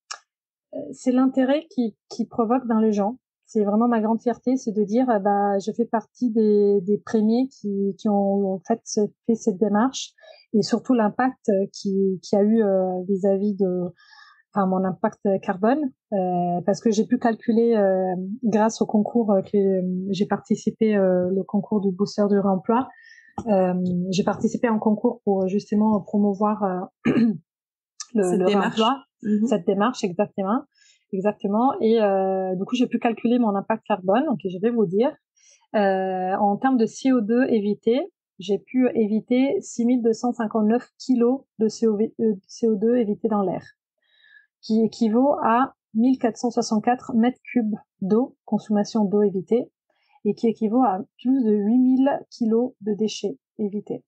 c'est l'intérêt qui provoque dans les gens. C'est vraiment ma grande fierté, c'est de dire, bah, je fais partie des premiers qui ont en fait fait cette démarche et surtout l'impact qui a eu vis-à-vis enfin mon impact carbone, parce que j'ai pu calculer grâce au concours que j'ai participé, le concours du booster du réemploi. J'ai participé à un concours pour justement promouvoir le réemploi, cette démarche exactement. Et du coup, j'ai pu calculer mon impact carbone. Donc, je vais vous dire, en termes de CO2 évité, j'ai pu éviter 6259 kilos de CO2 évité dans l'air, qui équivaut à 1464 mètres cubes d'eau, consommation d'eau évitée, et qui équivaut à plus de 8000 kilos de déchets évités.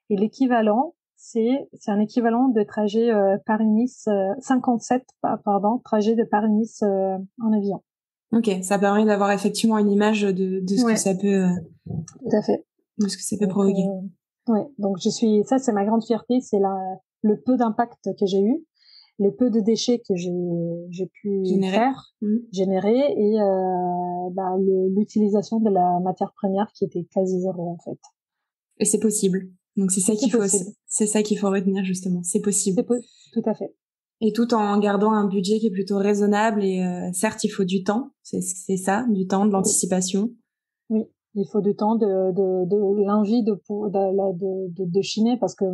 Et l'équivalent, c'est un équivalent de trajet Paris-Nice, 57 trajet de Paris-Nice en avion. Ok, ça permet d'avoir effectivement une image de ce que ça peut. Tout à fait. De ce que ça peut provoquer. Ouais, donc ça c'est ma grande fierté, c'est le peu d'impact que j'ai eu, les peu de déchets que j'ai pu générer et l'utilisation de la matière première qui était quasi zéro en fait. Et c'est possible. Donc c'est ça qu'il faut retenir justement. C'est possible. Tout à fait. Et tout en gardant un budget qui est plutôt raisonnable et certes il faut du temps, c'est ça, du temps, de l'anticipation. Oui, il faut du temps, de l'envie de chiner parce que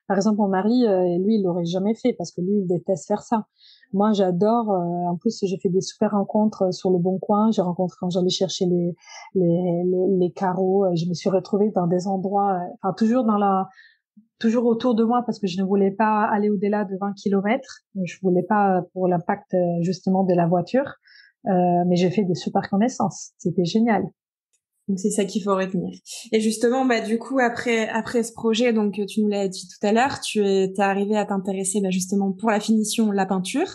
par exemple mon mari lui il l'aurait jamais fait parce que lui il déteste faire ça. Moi j'adore, en plus j'ai fait des super rencontres sur le Bon Coin, j'ai rencontré quand j'allais chercher les carreaux, je me suis retrouvée dans des endroits enfin toujours autour de moi parce que je ne voulais pas aller au-delà de 20 kilomètres. Je voulais pas pour l'impact justement de la voiture. Mais j'ai fait des super connaissances. C'était génial. Donc c'est ça qu'il faut retenir. Et justement, bah du coup après ce projet, donc tu nous l'as dit tout à l'heure, tu es arrivé à t'intéresser justement pour la finition, la peinture.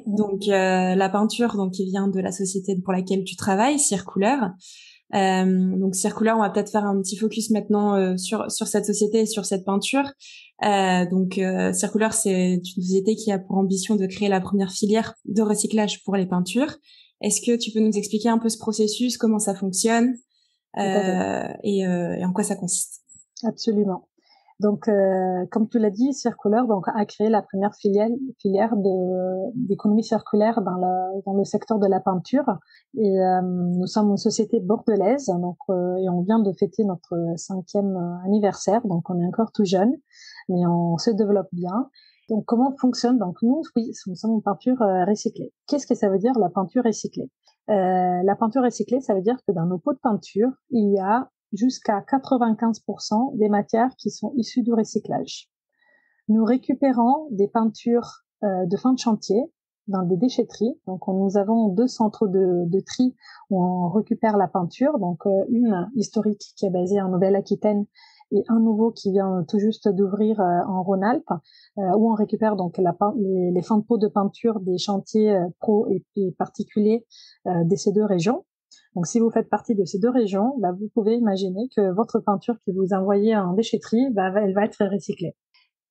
Donc la peinture donc qui vient de la société pour laquelle tu travailles, Circouleur. Donc Circular, on va peut-être faire un petit focus maintenant sur cette société et sur cette peinture. Circular, c'est une société qui a pour ambition de créer la première filière de recyclage pour les peintures. Est-ce que tu peux nous expliquer un peu ce processus, comment ça fonctionne Tout à fait. et en quoi ça consiste? Absolument. Donc, comme tu l'as dit, Circular a créé la première filière d'économie circulaire dans le secteur de la peinture. Et nous sommes une société bordelaise, et on vient de fêter notre 5e anniversaire, donc on est encore tout jeune, mais on se développe bien. Donc, comment fonctionne? Donc, nous sommes une peinture recyclée. Qu'est-ce que ça veut dire, la peinture recyclée? La peinture recyclée, ça veut dire que dans nos pots de peinture, il y a jusqu'à 95% des matières qui sont issues du recyclage. Nous récupérons des peintures de fin de chantier dans des déchetteries. Donc, nous avons 2 centres de tri où on récupère la peinture. Donc, une historique qui est basée en Nouvelle-Aquitaine et un nouveau qui vient tout juste d'ouvrir en Rhône-Alpes, où on récupère donc les fins de pots de peinture des chantiers pro et particuliers de ces 2 régions. Donc, si vous faites partie de ces 2 régions, vous pouvez imaginer que votre peinture que vous envoyez en déchetterie, elle va être recyclée.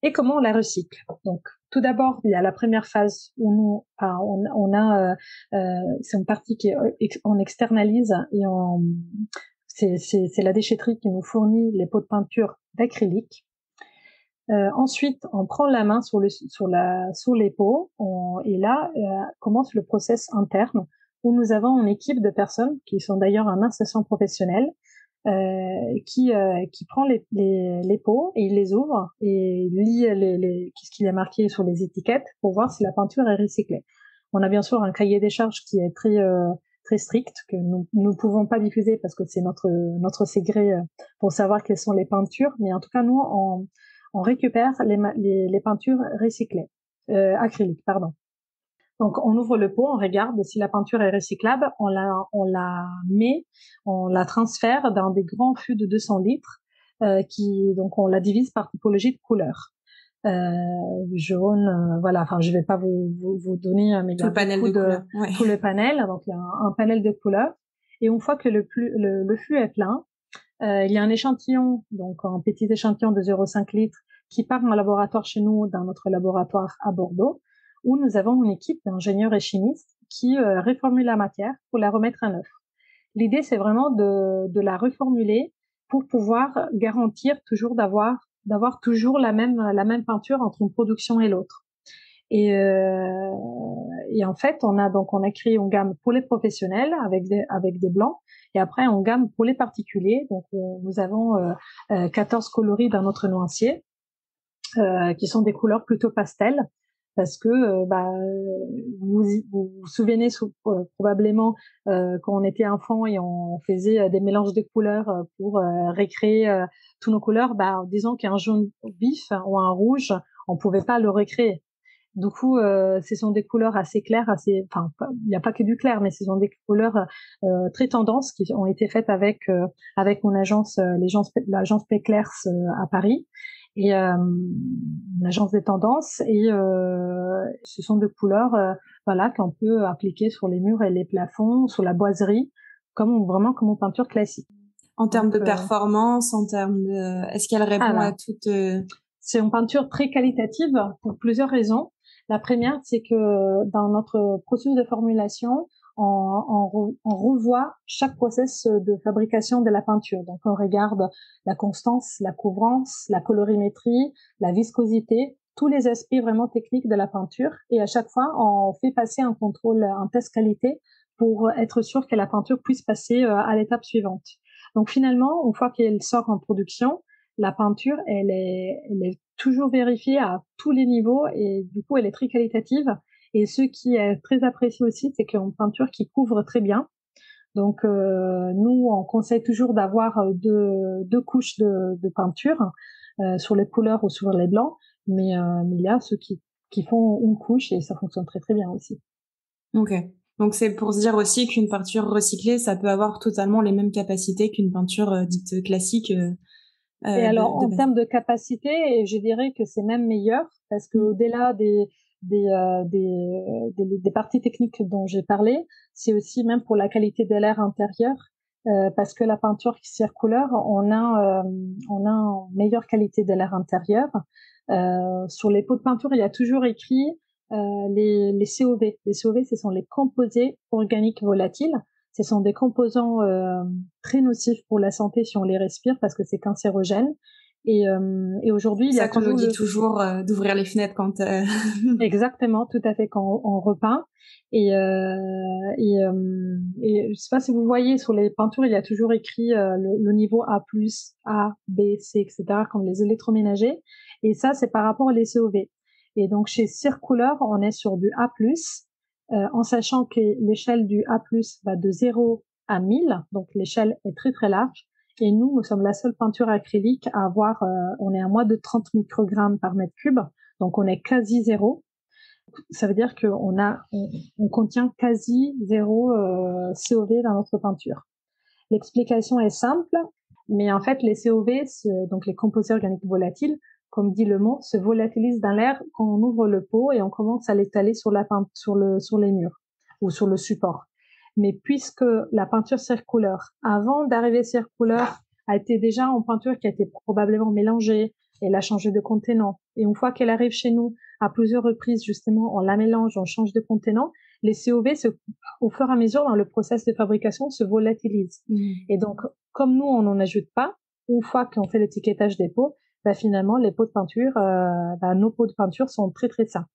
Et comment on la recycle? Donc, tout d'abord, il y a la première phase où c'est une partie on externalise et c'est la déchetterie qui nous fournit les pots de peinture d'acrylique. Ensuite, on prend la main sur les pots et là commence le process interne où nous avons une équipe de personnes qui sont d'ailleurs en insertion professionnelle qui prend les pots et il les ouvre et lit qu'est-ce qu'il y a marqué sur les étiquettes pour voir si la peinture est recyclée. On a bien sûr un cahier des charges qui est très strict que nous ne pouvons pas diffuser parce que c'est notre secret pour savoir quelles sont les peintures, mais en tout cas nous on récupère les peintures recyclées acryliques, pardon. Donc, on ouvre le pot, on regarde si la peinture est recyclable, on la transfère dans des grands fûts de 200 litres, donc on la divise par typologie de couleur. Jaune, voilà, enfin, je vais pas vous donner, mais il y a tout le panel beaucoup de couleurs. Ouais. tout le panel, donc il y a un panel de couleurs. Et une fois que le fût est plein, il y a un échantillon, donc un petit échantillon de 0,5 litres qui part en laboratoire chez nous, dans notre laboratoire à Bordeaux, où nous avons une équipe d'ingénieurs et chimistes qui reformule la matière pour la remettre à neuf. L'idée, c'est vraiment de la reformuler pour pouvoir garantir toujours d'avoir toujours la même peinture entre une production et l'autre. Et en fait, on a créé une gamme pour les professionnels avec des blancs et après une gamme pour les particuliers. Donc nous avons 14 coloris dans notre nuancier qui sont des couleurs plutôt pastel parce que vous vous souvenez probablement quand on était enfant et on faisait des mélanges de couleurs pour recréer tous nos couleurs. Disons qu'un jaune vif ou un rouge, on pouvait pas le recréer. Du coup, ce sont des couleurs assez claires, enfin, il n'y a pas que du clair, mais ce sont des couleurs très tendances qui ont été faites avec mon agence, l'agence Péclers à Paris, et l'agence des tendances. Et ce sont des couleurs, voilà, qu'on peut appliquer sur les murs et les plafonds, sur la boiserie, vraiment comme une peinture classique. En termes de performance, est-ce qu'elle répond à toutes C'est une peinture très qualitative pour plusieurs raisons. La première, c'est que dans notre processus de formulation, on revoit chaque process de fabrication de la peinture. Donc, on regarde la constance, la couvrance, la colorimétrie, la viscosité, tous les aspects vraiment techniques de la peinture. Et à chaque fois, on fait passer un contrôle, un test qualité pour être sûr que la peinture puisse passer à l'étape suivante. Donc, finalement, une fois qu'elle sort en production, la peinture, elle est toujours vérifiée à tous les niveaux et du coup, elle est très qualitative. Et ce qui est très apprécié aussi, c'est qu'une peinture qui couvre très bien. Donc, nous, on conseille toujours d'avoir deux couches de peinture sur les couleurs ou sur les blancs. Mais il y a ceux qui font une couche et ça fonctionne très, très bien aussi. Ok. Donc, c'est pour se dire aussi qu'une peinture recyclée, ça peut avoir totalement les mêmes capacités qu'une peinture dite classique. Et alors, en termes de capacité, je dirais que c'est même meilleur parce que au-delà des parties techniques dont j'ai parlé, c'est aussi même pour la qualité de l'air intérieur. parce que la peinture circulaire, on a une meilleure qualité de l'air intérieur. Sur les pots de peinture, il y a toujours écrit les COV. Les COV, ce sont les composés organiques volatiles. Ce sont des composants très nocifs pour la santé si on les respire parce que c'est cancérogène. Et aujourd'hui, il y a ça qu'on nous dit toujours d'ouvrir les fenêtres quand exactement, tout à fait, quand on repeint. Et je sais pas si vous voyez sur les peintures, il y a toujours écrit le niveau A+, A, B, C, etc., comme les électroménagers. Et ça, c'est par rapport aux COV. Et donc, chez Circouleur, on est sur du A+, en sachant que l'échelle du A+, va de 0 à 1000. Donc, l'échelle est très, très large. Et nous sommes la seule peinture acrylique à avoir, on est à moins de 30 microgrammes par mètre cube. Donc, on est quasi zéro. Ça veut dire on contient quasi zéro COV dans notre peinture. L'explication est simple, mais en fait, les COV, donc les composés organiques volatiles, comme dit le mot, se volatilisent dans l'air quand on ouvre le pot et on commence à l'étaler sur sur les murs ou sur le support. Mais puisque la peinture circulaire, avant d'arriver circulaire, a été déjà en peinture qui a été probablement mélangée, elle a changé de contenant. Et une fois qu'elle arrive chez nous, à plusieurs reprises, justement, on la mélange, on change de contenant, les COV, au fur et à mesure, dans le process de fabrication, se volatilisent. Et donc, comme nous, on n'en ajoute pas, une fois qu'on fait l'étiquetage des pots, finalement, les pots de peinture, nos pots de peinture sont très, très sains.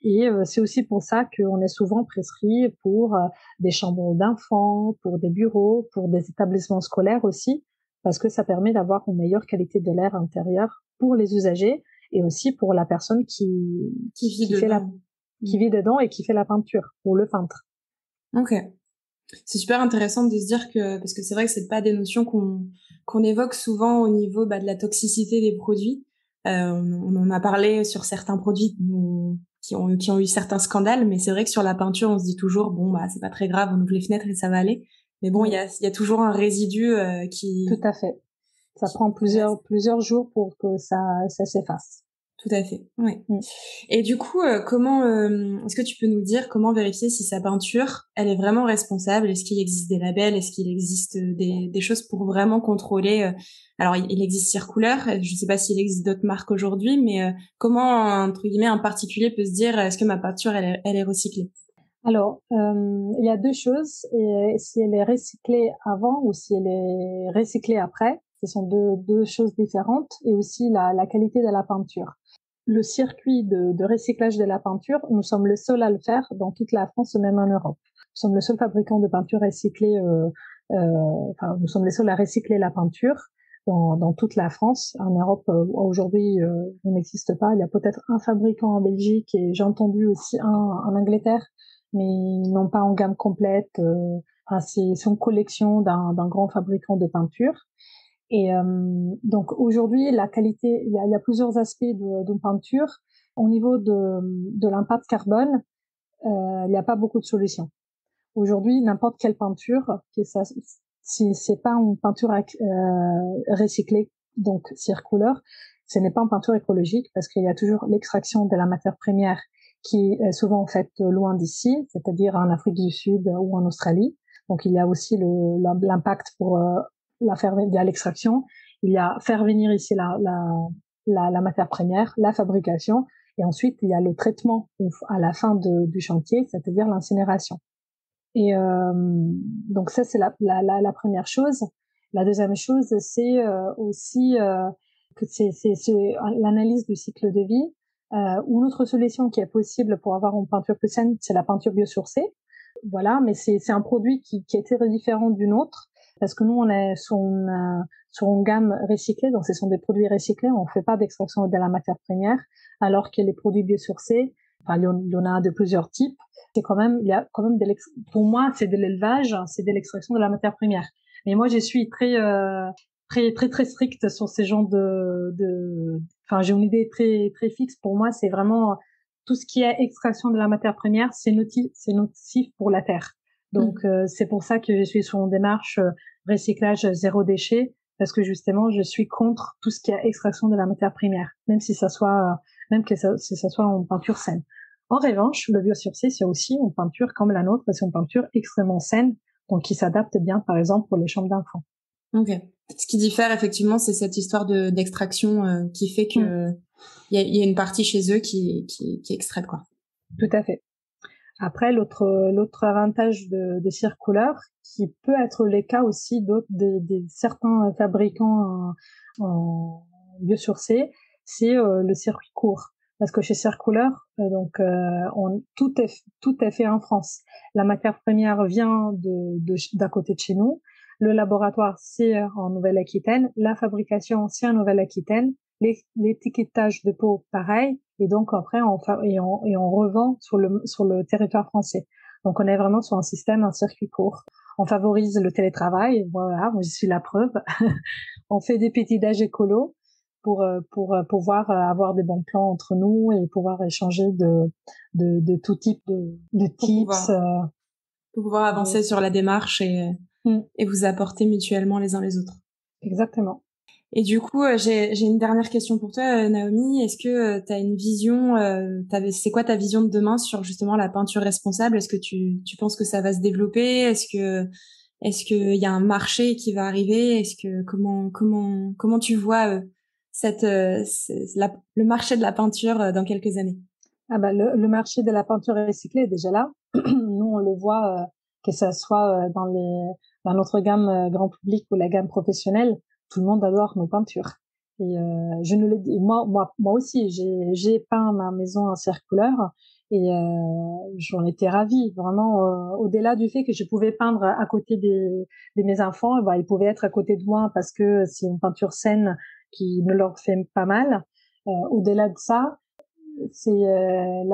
Et c'est aussi pour ça qu'on est souvent prescrit pour des chambres d'enfants, pour des bureaux, pour des établissements scolaires aussi, parce que ça permet d'avoir une meilleure qualité de l'air intérieur pour les usagers et aussi pour la personne qui vit dedans et qui fait la peinture, pour le peintre. Ok. C'est super intéressant de se dire que, parce que c'est vrai que c'est pas des notions qu'on évoque souvent au niveau de la toxicité des produits. On en a parlé sur certains produits qui ont eu certains scandales, mais c'est vrai que sur la peinture, on se dit toujours, bon, c'est pas très grave, on ouvre les fenêtres et ça va aller. Mais bon, il y a toujours un résidu qui... Tout à fait. Ça prend plusieurs jours pour que ça s'efface. Tout à fait, oui. Et du coup, est-ce que tu peux nous dire comment vérifier si sa peinture, elle est vraiment responsable? Est-ce qu'il existe des labels? Est-ce qu'il existe des choses pour vraiment contrôler alors, il existe Circouleur. Je ne sais pas s'il existe d'autres marques aujourd'hui, mais comment, entre guillemets, un particulier peut se dire est-ce que ma peinture, elle est recyclée? Alors, il y a deux choses. Et si elle est recyclée avant ou si elle est recyclée après, ce sont deux choses différentes. Et aussi la qualité de la peinture. Le circuit de recyclage de la peinture, nous sommes le seul à le faire dans toute la France, même en Europe. Nous sommes le seul fabricant de peinture recyclée, nous sommes les seuls à recycler la peinture dans toute la France. En Europe, aujourd'hui, on n'existe pas. Il y a peut-être un fabricant en Belgique et j'ai entendu aussi un en Angleterre, mais ils n'ont pas en gamme complète. C'est une collection d'un grand fabricant de peinture. Et donc aujourd'hui, la qualité, il y a plusieurs aspects d'une peinture. Au niveau de l'impact carbone, il n'y a pas beaucoup de solutions. Aujourd'hui, n'importe quelle peinture, si c'est pas une peinture recyclée, donc circulaire, ce n'est pas une peinture écologique parce qu'il y a toujours l'extraction de la matière première qui est souvent faite loin d'ici, c'est-à-dire en Afrique du Sud ou en Australie. Donc il y a aussi l'impact pour la faire via l'extraction, il y a faire venir ici la matière première, la fabrication, et ensuite il y a le traitement à la fin du chantier, c'est-à-dire l'incinération. Et donc ça c'est la première chose. La deuxième chose c'est aussi que c'est l'analyse du cycle de vie. Une autre solution qui est possible pour avoir une peinture plus saine, c'est la peinture biosourcée. Voilà, mais c'est un produit qui est très différent d'une autre. Parce que nous, on est sur une gamme recyclée, donc ce sont des produits recyclés, on ne fait pas d'extraction de la matière première, alors que les produits biosourcés, il y en a de plusieurs types. Il y a quand même pour moi, c'est de l'élevage, c'est de l'extraction de la matière première. Mais moi, je suis très stricte sur ces genres j'ai une idée très, très fixe. Pour moi, c'est vraiment tout ce qui est extraction de la matière première, c'est nocif pour la terre. Donc, c'est pour ça que je suis sur une démarche recyclage zéro déchet, parce que justement, je suis contre tout ce qui est extraction de la matière première, même si ça soit en peinture saine. En revanche, le biosourcé, c'est aussi une peinture comme la nôtre, c'est une peinture extrêmement saine. donc qui s'adaptent bien, par exemple, pour les chambres d'enfants. Ok. Ce qui diffère effectivement, c'est cette histoire d'extraction qui fait que il y a une partie chez eux qui est extraite, quoi. Tout à fait. Après, l'autre avantage de Circuleur, qui peut être le cas aussi des certains fabricants en biosourcés, c'est le circuit court. Parce que chez Circuleur, tout est fait en France. La matière première vient d'à côté de chez nous. Le laboratoire, c'est en Nouvelle-Aquitaine. La fabrication, c'est en Nouvelle-Aquitaine. L'étiquetage de peau, pareil. Et donc après, on revend sur le territoire français. Donc on est vraiment sur un circuit court. On favorise le télétravail. Voilà, moi je suis la preuve. On fait des petits déj écolos pour pouvoir avoir des bons plans entre nous et pouvoir échanger de tout type de tips. Pour pouvoir avancer sur la démarche et vous apporter mutuellement les uns les autres. Exactement. Et du coup, j'ai une dernière question pour toi, Naomi. Est-ce que tu as une vision, c'est quoi ta vision de demain sur justement la peinture responsable? Est-ce que tu penses que ça va se développer? Est-ce qu'il y a un marché qui va arriver? Comment tu vois le marché de la peinture dans quelques années? Ah bah le marché de la peinture recyclée est déjà là. Nous on le voit que ça soit dans notre gamme grand public ou la gamme professionnelle, tout le monde adore nos peintures. Et je ne le dis moi aussi, j'ai peint ma maison en Circuleur et j'en étais ravie vraiment au-delà du fait que je pouvais peindre à côté de mes enfants, bah ils pouvaient être à côté de moi parce que c'est une peinture saine qui ne leur fait pas mal. Au-delà de ça, c'est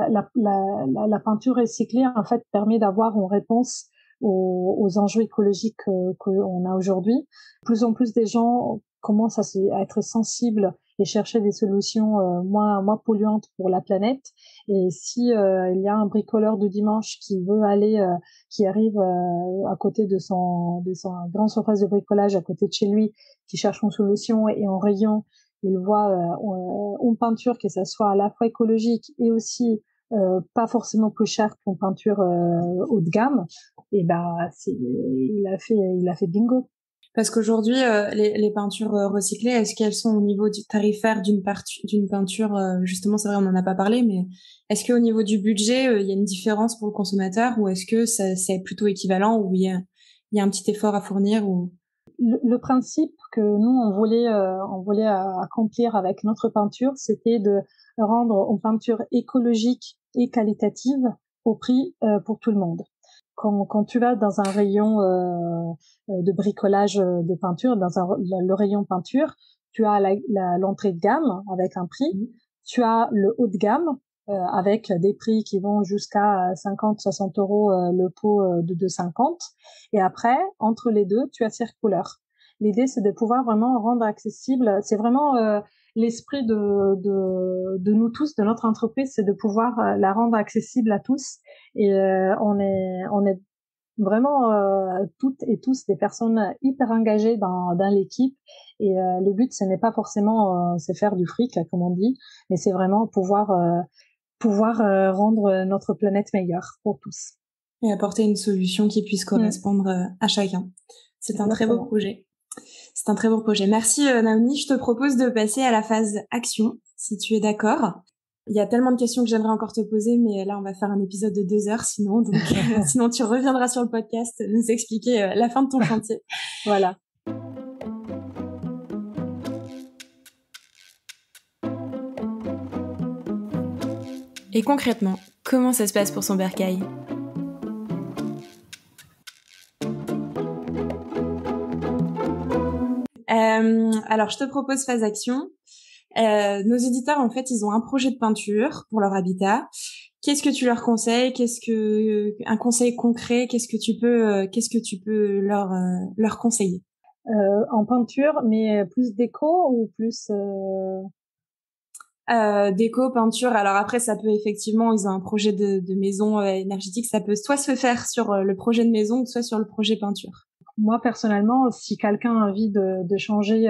la peinture recyclée en fait permet d'avoir une réponse aux enjeux écologiques qu'on a aujourd'hui. De plus en plus des gens commencent à être sensibles et chercher des solutions moins polluantes pour la planète. Et si il y a un bricoleur de dimanche qui arrive à côté de son grande surface de bricolage à côté de chez lui, qui cherche une solution et en rayon il voit une peinture que ça soit à la fois écologique et aussi pas forcément plus cher qu'une peinture haut de gamme, et il a fait bingo. Parce qu'aujourd'hui, les peintures recyclées, est-ce qu'elles sont au niveau du tarifaire d'une peinture, justement, c'est vrai, on n'en a pas parlé, mais est-ce qu'au niveau du budget, il y a une différence pour le consommateur ou est-ce que c'est plutôt équivalent ou il y a un petit effort à fournir ou... Le principe que nous on voulait accomplir avec notre peinture, c'était de rendre une peinture écologique et qualitative au prix pour tout le monde. Quand tu vas dans un rayon de bricolage de peinture, le rayon peinture, tu as l'entrée de gamme avec un prix, tu as le haut de gamme avec des prix qui vont jusqu'à 50-60 euros le pot de 2,50. Et après, entre les deux, tu as Circuleur. L'idée, c'est de pouvoir vraiment rendre accessible. C'est vraiment l'esprit de nous tous, de notre entreprise, c'est de pouvoir la rendre accessible à tous. Et on est vraiment toutes et tous des personnes hyper engagées dans l'équipe. Et le but, ce n'est pas forcément c'est faire du fric, comme on dit, mais c'est vraiment pouvoir rendre notre planète meilleure pour tous. Et apporter une solution qui puisse correspondre à chacun. C'est un très beau projet. C'est un très beau projet. Merci Naomi. Je te propose de passer à la phase action, si tu es d'accord. Il y a tellement de questions que j'aimerais encore te poser, mais là, on va faire un épisode de 2 heures sinon. Donc, sinon, tu reviendras sur le podcast nous expliquer la fin de ton chantier. Voilà. Et concrètement, comment ça se passe pour son bercail ? Alors, je te propose phase action. Nos éditeurs, en fait, ils ont un projet de peinture pour leur habitat. Qu'est-ce que tu leur conseilles ? Un conseil concret ? Qu'est-ce que tu peux leur conseiller ? En peinture, mais plus déco ou plus déco, peinture. Alors après, ça peut effectivement, ils ont un projet de maison énergétique. Ça peut soit se faire sur le projet de maison, soit sur le projet peinture. Moi, personnellement, si quelqu'un a envie de changer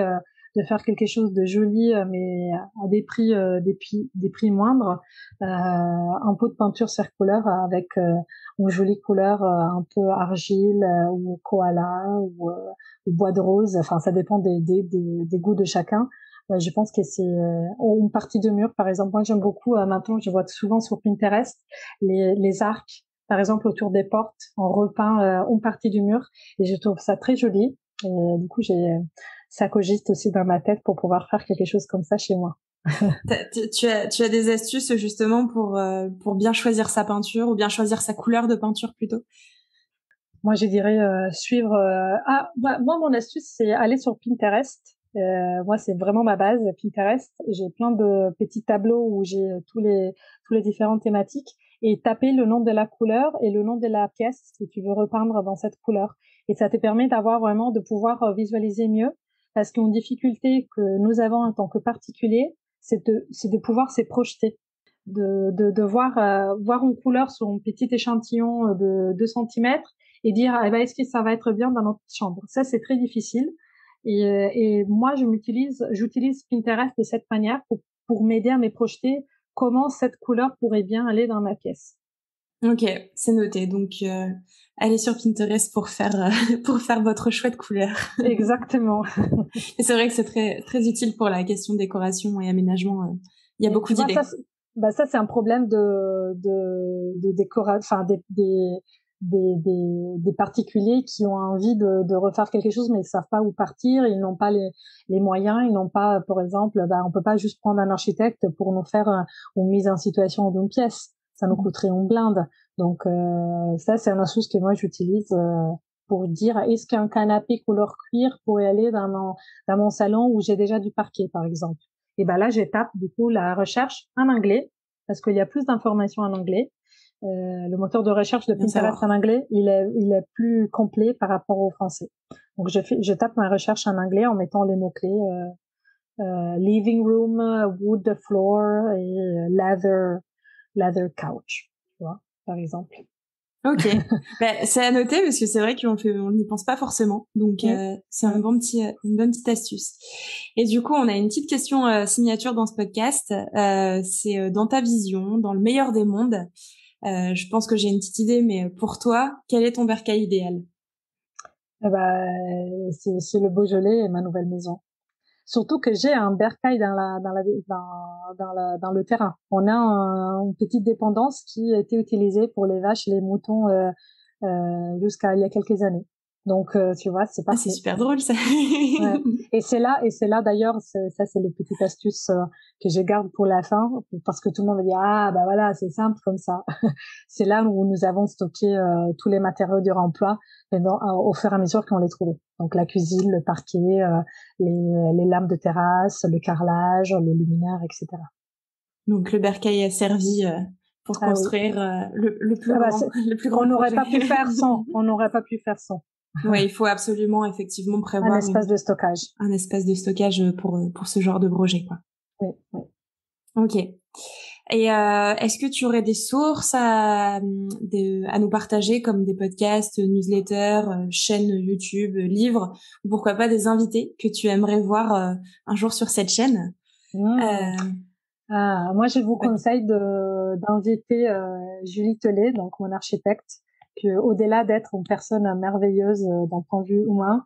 de faire quelque chose de joli, mais à des prix moindres. Un pot de peinture circulaire avec une jolie couleur un peu argile ou koala ou bois de rose. Enfin, ça dépend des goûts de chacun. Je pense que c'est une partie de mur, par exemple. Moi, j'aime beaucoup. Maintenant, je vois souvent sur Pinterest les arcs, par exemple, autour des portes. On repeint une partie du mur et je trouve ça très joli. Et du coup, ça cogite aussi dans ma tête pour pouvoir faire quelque chose comme ça chez moi. Tu as des astuces justement pour bien choisir sa peinture ou bien choisir sa couleur de peinture plutôt? Moi, je dirais suivre. Moi, mon astuce, c'est aller sur Pinterest. Moi, c'est vraiment ma base, Pinterest. J'ai plein de petits tableaux où j'ai tous les différentes thématiques et taper le nom de la couleur et le nom de la pièce que tu veux repeindre dans cette couleur. Et ça te permet d'avoir vraiment de pouvoir visualiser mieux, parce qu'une difficulté que nous avons en tant que particulier, c'est de pouvoir se projeter, de voir une couleur sur un petit échantillon de 2 centimètres et dire ah, ben, est-ce que ça va être bien dans notre chambre. Ça, c'est très difficile. Et moi, j'utilise Pinterest de cette manière pour m'aider à me projeter comment cette couleur pourrait bien aller dans ma pièce. Ok, c'est noté. Donc, allez sur Pinterest pour pour faire votre choix de couleur. Exactement. Et c'est vrai que c'est très très utile pour la question décoration et aménagement. Il y a beaucoup d'idées. Ça, c'est un problème de décoration, enfin des particuliers qui ont envie de refaire quelque chose mais ils savent pas où partir, ils n'ont pas les moyens, ils n'ont pas, par exemple, on peut pas juste prendre un architecte pour nous faire une mise en situation d'une pièce, ça nous coûterait une blinde. Donc ça, c'est une astuce que moi j'utilise pour dire est-ce qu'un canapé couleur cuir pourrait aller dans mon salon où j'ai déjà du parquet, par exemple. Et ben là, j'étape du coup la recherche en anglais parce qu'il y a plus d'informations en anglais. Le moteur de recherche de Pinterest en anglais, il est plus complet par rapport au français. Donc je tape ma recherche en anglais en mettant les mots clés living room, wood floor et leather couch, tu vois, par exemple. Ok, c'est à noter parce que c'est vrai on n'y pense pas forcément, donc c'est une bonne petite astuce. Et du coup, on a une petite question signature dans ce podcast. C'est dans ta vision, dans le meilleur des mondes. Je pense que j'ai une petite idée, mais pour toi, quel est ton bercail idéal? C'est le Beaujolais et ma nouvelle maison. Surtout que j'ai un bercail dans le terrain. On a une petite dépendance qui a été utilisée pour les vaches et les moutons jusqu'à il y a quelques années. Donc tu vois, c'est parfait. C'est super drôle ça. Ouais. Et c'est là d'ailleurs, ça c'est les petites astuces que je garde pour la fin parce que tout le monde va dire ah bah voilà c'est simple comme ça. C'est là où nous avons stocké tous les matériaux du remploi au fur et à mesure qu'on les trouvait. Donc la cuisine, le parquet, les lampes de terrasse, le carrelage, les luminaires, etc. Donc le bercail a servi pour construire le plus grand, le plus grand. On n'aurait pas pu faire sans. On n'aurait pas pu faire sans. Ouais, il faut absolument effectivement prévoir un espace de stockage. Un espace de stockage pour ce genre de projet, quoi. Oui, oui. Ok. Et est-ce que tu aurais des sources à nous partager, comme des podcasts, newsletters, chaînes YouTube, livres, ou pourquoi pas des invités que tu aimerais voir un jour sur cette chaîne? Moi, je vous conseille d'inviter Julie Tellet, donc mon architecte, que au-delà d'être une personne merveilleuse d'un point de vue humain,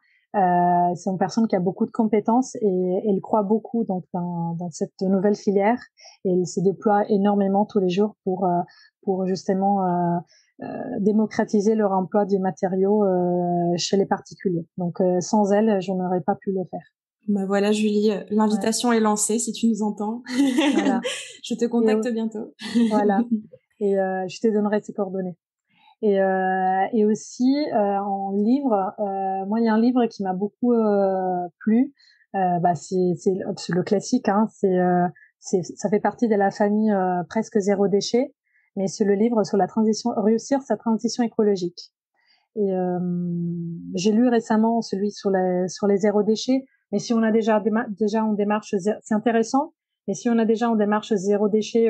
c'est une personne qui a beaucoup de compétences et elle croit beaucoup donc dans cette nouvelle filière et elle se déploie énormément tous les jours pour justement démocratiser leur emploi des matériaux chez les particuliers. Donc sans elle, je n'aurais pas pu le faire. Bah voilà Julie, l'invitation est lancée si tu nous entends. Voilà. Je te contacte bientôt. Voilà. Et je te donnerai ses coordonnées. Et aussi en livre, moi il y a un livre qui m'a beaucoup plu. C'est le classique, hein. Ça fait partie de la famille presque zéro déchet, mais c'est le livre sur réussir sa transition écologique. Et j'ai lu récemment celui sur les zéro déchets. Mais si on a déjà en démarche, c'est intéressant. Mais si on a déjà en démarche zéro déchet,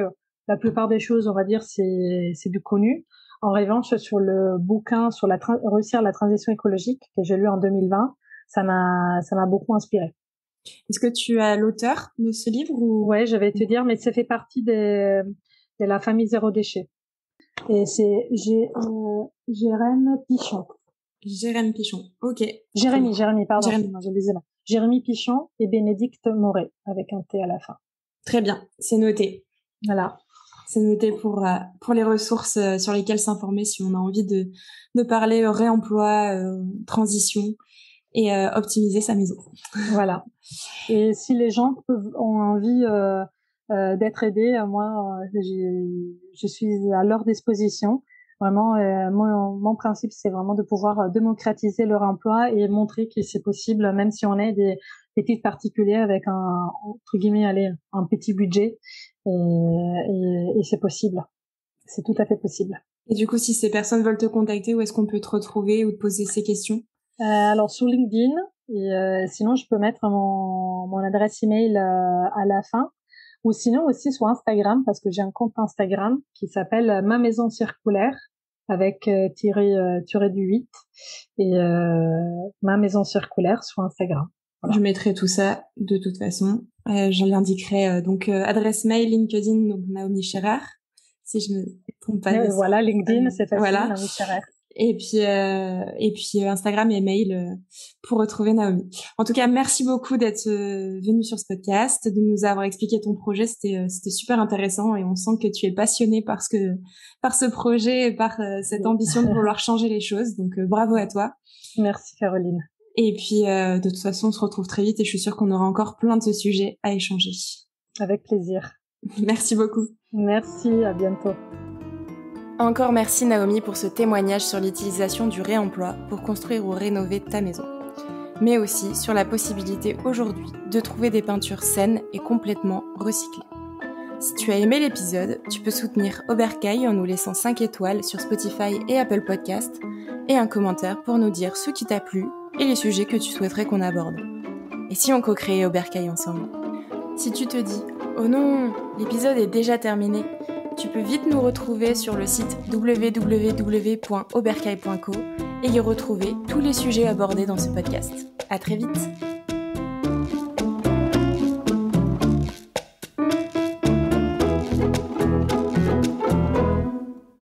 la plupart des choses, on va dire, c'est du connu. En revanche, sur le bouquin sur réussir la transition écologique que j'ai lu en 2020, ça m'a beaucoup inspiré. Est-ce que tu as l'auteur de ce livre ou... Ouais, je vais te dire, mais ça fait partie de la famille Zéro Déchet. Et c'est Jérôme Pichon. Jérôme Pichon, ok. Jérémy, pardon. Je disais là. Jérémy Pichon et Bénédicte Moret, avec un T à la fin. Très bien, c'est noté. Voilà. C'est noté pour les ressources sur lesquelles s'informer si on a envie de parler réemploi, transition et optimiser sa maison. Voilà. Et si les gens ont envie d'être aidés, moi, je suis à leur disposition. Vraiment, mon principe, c'est vraiment de pouvoir démocratiser leur emploi et montrer que c'est possible, même si on est des petites particuliers avec entre guillemets, un petit budget. Et c'est possible. C'est tout à fait possible. Et du coup, si ces personnes veulent te contacter, où est-ce qu'on peut te retrouver ou te poser ces questions? Alors, sur LinkedIn. Et sinon, je peux mettre mon adresse email à la fin. Ou sinon aussi sur Instagram, parce que j'ai un compte Instagram qui s'appelle Ma Maison Circulaire, avec tiré du 8. Et Ma Maison Circulaire sur Instagram. Voilà. Je mettrai tout ça de toute façon. Je l'indiquerai donc adresse mail, LinkedIn, donc Naomi Scherer, si je me trompe pas. Voilà, LinkedIn, c'est facile, voilà. Naomi Scherer. Et puis Instagram et mail pour retrouver Naomi. En tout cas, merci beaucoup d'être venue sur ce podcast, de nous avoir expliqué ton projet. C'était super intéressant et on sent que tu es passionnée par ce projet et par cette ambition de vouloir changer les choses. Donc bravo à toi. Merci Caroline. Et puis de toute façon, on se retrouve très vite et je suis sûre qu'on aura encore plein de sujets à échanger. Avec plaisir. Merci beaucoup. Merci, à bientôt. Encore merci Naomi pour ce témoignage sur l'utilisation du réemploi pour construire ou rénover ta maison, mais aussi sur la possibilité aujourd'hui de trouver des peintures saines et complètement recyclées. Si tu as aimé l'épisode, tu peux soutenir Oberkaï en nous laissant 5 étoiles sur Spotify et Apple Podcast et un commentaire pour nous dire ce qui t'a plu et les sujets que tu souhaiterais qu'on aborde. Et si on co-créait Oberkaï ensemble? Si tu te dis « Oh non, l'épisode est déjà terminé », tu peux vite nous retrouver sur le site www.oberkaï.co et y retrouver tous les sujets abordés dans ce podcast. À très vite!